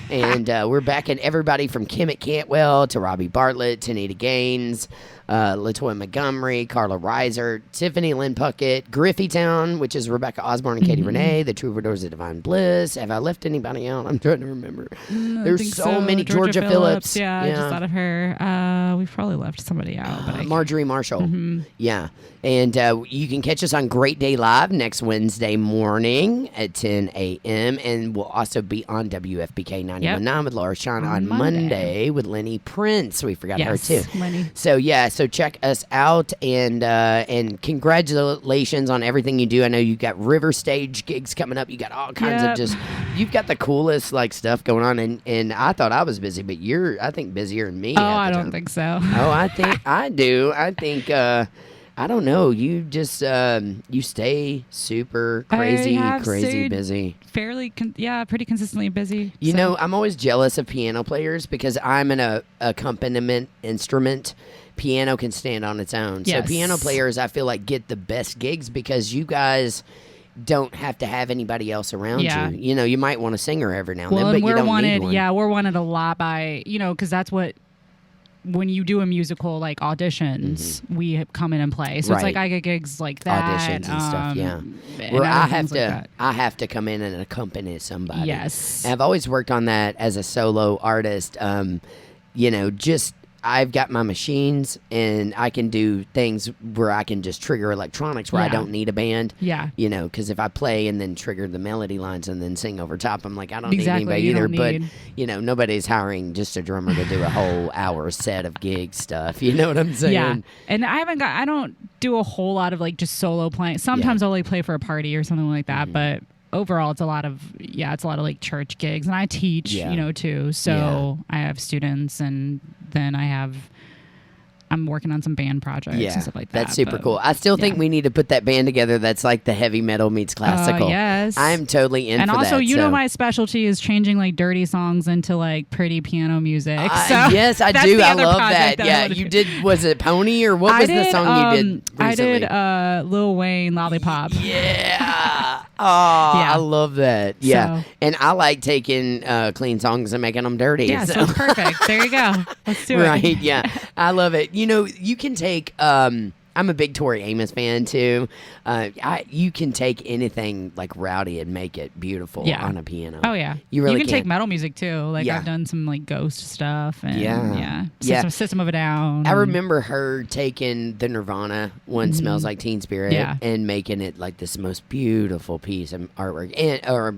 Speaker 1: And we're backing everybody from Kim at Cantwell to Robbie Bartlett, Tanita Gaines, LaToya Montgomery, Carla Reiser, Tiffany Lynn Puckett, Griffeytown, which is Rebecca Osborne and Katie Renee, the Troubadours of Divine Bliss. Have I left anybody out? I'm trying to remember. There's so many. Georgia Phillips.
Speaker 2: Yeah, I just thought of her. We've probably left somebody out. But
Speaker 1: Marjorie Marshall. Yeah. And you can catch us on Great Day Live next Wednesday morning at 10 a.m. And we'll also be on WFBK 91.9 with Laura Shawn on Monday with Lenny Prince. We forgot her too.
Speaker 2: Lenny.
Speaker 1: So check us out and congratulations on everything you do. I know you got River Stage gigs coming up. You got all kinds of you've got the coolest stuff going on. And I thought I was busy, but you're I think busier than me.
Speaker 2: Oh, I don't think so.
Speaker 1: Oh, I think I do. I think. I don't know. You just you stay super crazy busy.
Speaker 2: Fairly, pretty consistently busy.
Speaker 1: You know, I'm always jealous of piano players because I'm an accompaniment instrument. Piano can stand on its own.
Speaker 2: Yes.
Speaker 1: So piano players, I feel like, get the best gigs because you guys don't have to have anybody else around you. You know, you might want a singer every now and then, but you don't need one.
Speaker 2: Yeah, we're wanted a lot by, because that's what. When you do a musical auditions, we come in and play. So it's like I get gigs like that,
Speaker 1: auditions and stuff. Yeah, where I have to come in and accompany somebody.
Speaker 2: Yes,
Speaker 1: and I've always worked on that as a solo artist. Just I've got my machines and I can do things where I can just trigger electronics where I don't need a band.
Speaker 2: Yeah.
Speaker 1: Because if I play and then trigger the melody lines and then sing over top, I'm like, I don't need anybody either. But, nobody's hiring just a drummer to do a whole hour set of gig stuff. You know what I'm saying?
Speaker 2: Yeah. And I don't do a whole lot of just solo playing. Sometimes I'll play for a party or something like that. But overall, it's a lot of church gigs, and I teach, too. So I have students, and then I'm working on some band projects and stuff like that.
Speaker 1: That's super cool. I still think we need to put that band together that's like the heavy metal meets classical.
Speaker 2: Yes.
Speaker 1: I'm totally in
Speaker 2: and
Speaker 1: for that.
Speaker 2: And also, know my specialty is changing dirty songs into pretty piano music.
Speaker 1: Yes, I do. I love that. Yeah, you did, was it Pony or what was the song you did recently?
Speaker 2: I did Lil Wayne Lollipop.
Speaker 1: Yeah. I love that. Yeah. So, and I like taking clean songs and making them dirty.
Speaker 2: Yeah, so it's perfect. There you go. Let's do it.
Speaker 1: Right, yeah. I love it. You can take I'm a big Tori Amos fan too. You can take anything rowdy and make it beautiful on a piano.
Speaker 2: Oh yeah,
Speaker 1: you really
Speaker 2: can take metal music too. I've done some Ghost stuff and System of a Down.
Speaker 1: I remember her taking the Nirvana "One Smells Like Teen Spirit" and making it this most beautiful piece of artwork, or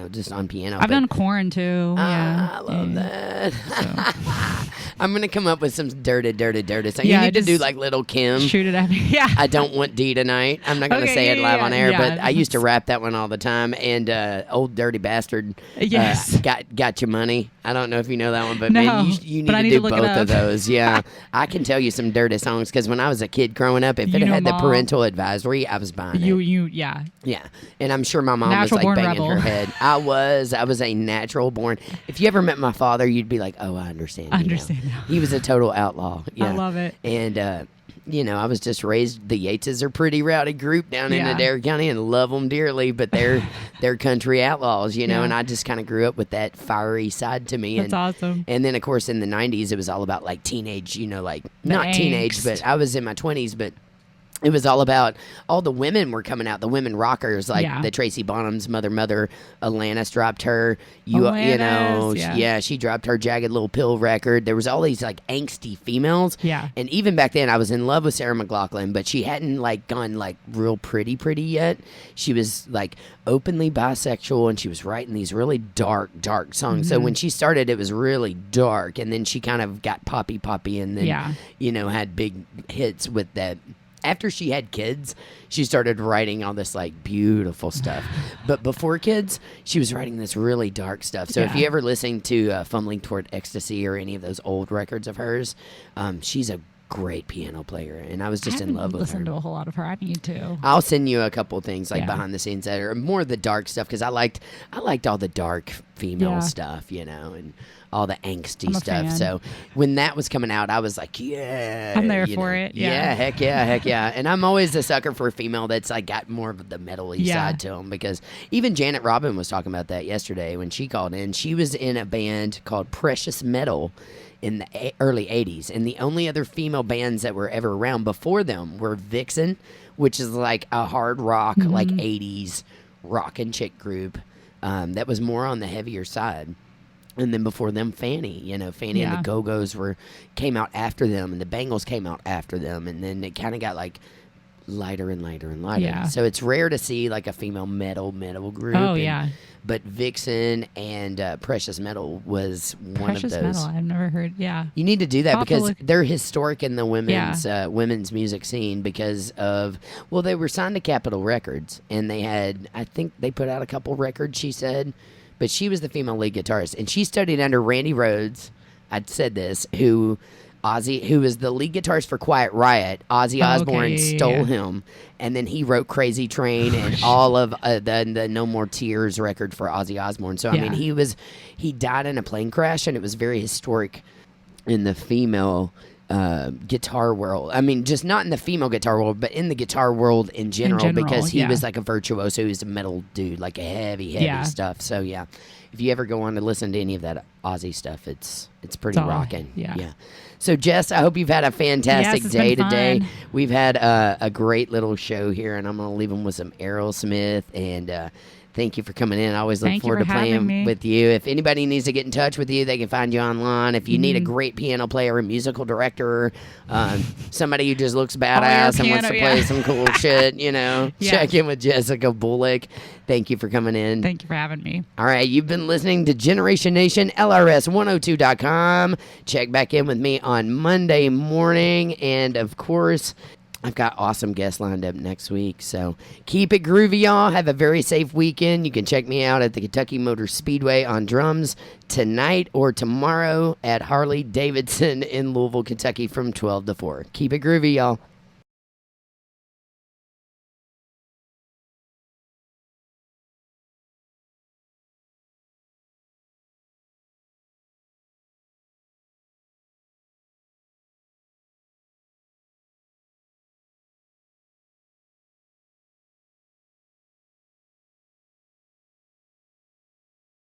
Speaker 1: just on piano.
Speaker 2: I've done Korn too.
Speaker 1: I love that. So. I'm gonna come up with some dirty songs. You need to do Little Kim.
Speaker 2: Shoot it at me. Yeah.
Speaker 1: I don't want D tonight. I'm not gonna say it live on air, but I used to rap that one all the time. And Old Dirty Bastard.
Speaker 2: Yes.
Speaker 1: Got your money. I don't know if you know that one, but man, you need to do both of those. Yeah. I can tell you some dirty songs because when I was a kid growing up, if it had the parental advisory, I was buying it. Yeah. And I'm sure my mom was banging
Speaker 2: rebel.
Speaker 1: her head. I was a natural born. If you ever met my father, you'd be like, oh, I understand. He was a total outlaw. Yeah.
Speaker 2: I love it.
Speaker 1: And I was just raised. The Yateses are a pretty rowdy group down in Adair County, and love them dearly. But they're country outlaws, and I just kind of grew up with that fiery side to me.
Speaker 2: That's awesome.
Speaker 1: And then, of course, in the '90s, it was all about teenage. Not
Speaker 2: angst.
Speaker 1: Teenage, but I was in my 20s, but. It was all about all the women were coming out, the women rockers, the Tracy Bonhams, Mother, Alanis dropped her, she dropped her Jagged Little Pill record. There was all these angsty females, and even back then I was in love with Sarah McLachlan, but she hadn't gone real pretty yet. She was openly bisexual, and she was writing these really dark songs. So when she started, it was really dark, and then she kind of got poppy, and then had big hits with that. After she had kids, she started writing all this beautiful stuff. But before kids, she was writing this really dark stuff. So if you ever listen to Fumbling Toward Ecstasy or any of those old records of hers, she's a great piano player, and I was just in love with her.
Speaker 2: Listen to a whole lot of her. I need to.
Speaker 1: I'll send you a couple things like behind the scenes that are more the dark stuff because I liked all the dark female stuff, and all the angsty stuff.
Speaker 2: Fan.
Speaker 1: So when that was coming out, I was like, yeah,
Speaker 2: I'm there for it.
Speaker 1: Yeah, heck yeah. And I'm always a sucker for a female that's like got more of the metal-y side to them because even Janet Robin was talking about that yesterday when she called in. She was in a band called Precious Metal in the early 80s, and the only other female bands that were ever around before them were Vixen, which is like a hard rock, like 80s rock and chick group that was more on the heavier side. And then before them, Fanny, Fanny and the Go-Go's came out after them, and the Bangles came out after them, and then it kind of got like lighter and lighter and lighter.
Speaker 2: Yeah.
Speaker 1: So it's rare to see like a female metal group.
Speaker 2: Oh, yeah.
Speaker 1: But Vixen and Precious Metal was one of those.
Speaker 2: Precious Metal, I've never heard. Yeah.
Speaker 1: You need to do that because they're historic in the women's music scene because of, they were signed to Capitol Records, and I think they put out a couple records, she said. But she was the female lead guitarist, and she studied under Randy Rhoads. I'd said this, who was the lead guitarist for Quiet Riot. Ozzy Osbourne stole him, and then he wrote Crazy Train and all of the No More Tears record for Ozzy Osbourne. So I mean, he died in a plane crash, and it was very historic in the female guitar world. I mean, just not in the female guitar world, but in the guitar world in general because he was like a virtuoso. He was a metal dude, like a heavy stuff. So yeah, if you ever go on to listen to any of that Ozzy stuff, it's pretty rocking. Yeah. So Jess, I hope you've had a fantastic day today. We've had a great little show here, and I'm going to leave them with some Aerosmith and thank you for coming in. I always look forward to playing with you. If anybody needs to get in touch with you, they can find you online. If you need a great piano player, a musical director, somebody who just looks badass and wants to play some cool shit, check in with Jessica Bullock. Thank you for coming in.
Speaker 2: Thank you for having me.
Speaker 1: All right, you've been listening to Jyneration Nation, LRS102.com. Check back in with me on Monday morning. And, of course, I've got awesome guests lined up next week, so keep it groovy, y'all. Have a very safe weekend. You can check me out at the Kentucky Motor Speedway on drums tonight or tomorrow at Harley Davidson in Louisville, Kentucky from 12 to 4. Keep it groovy, y'all.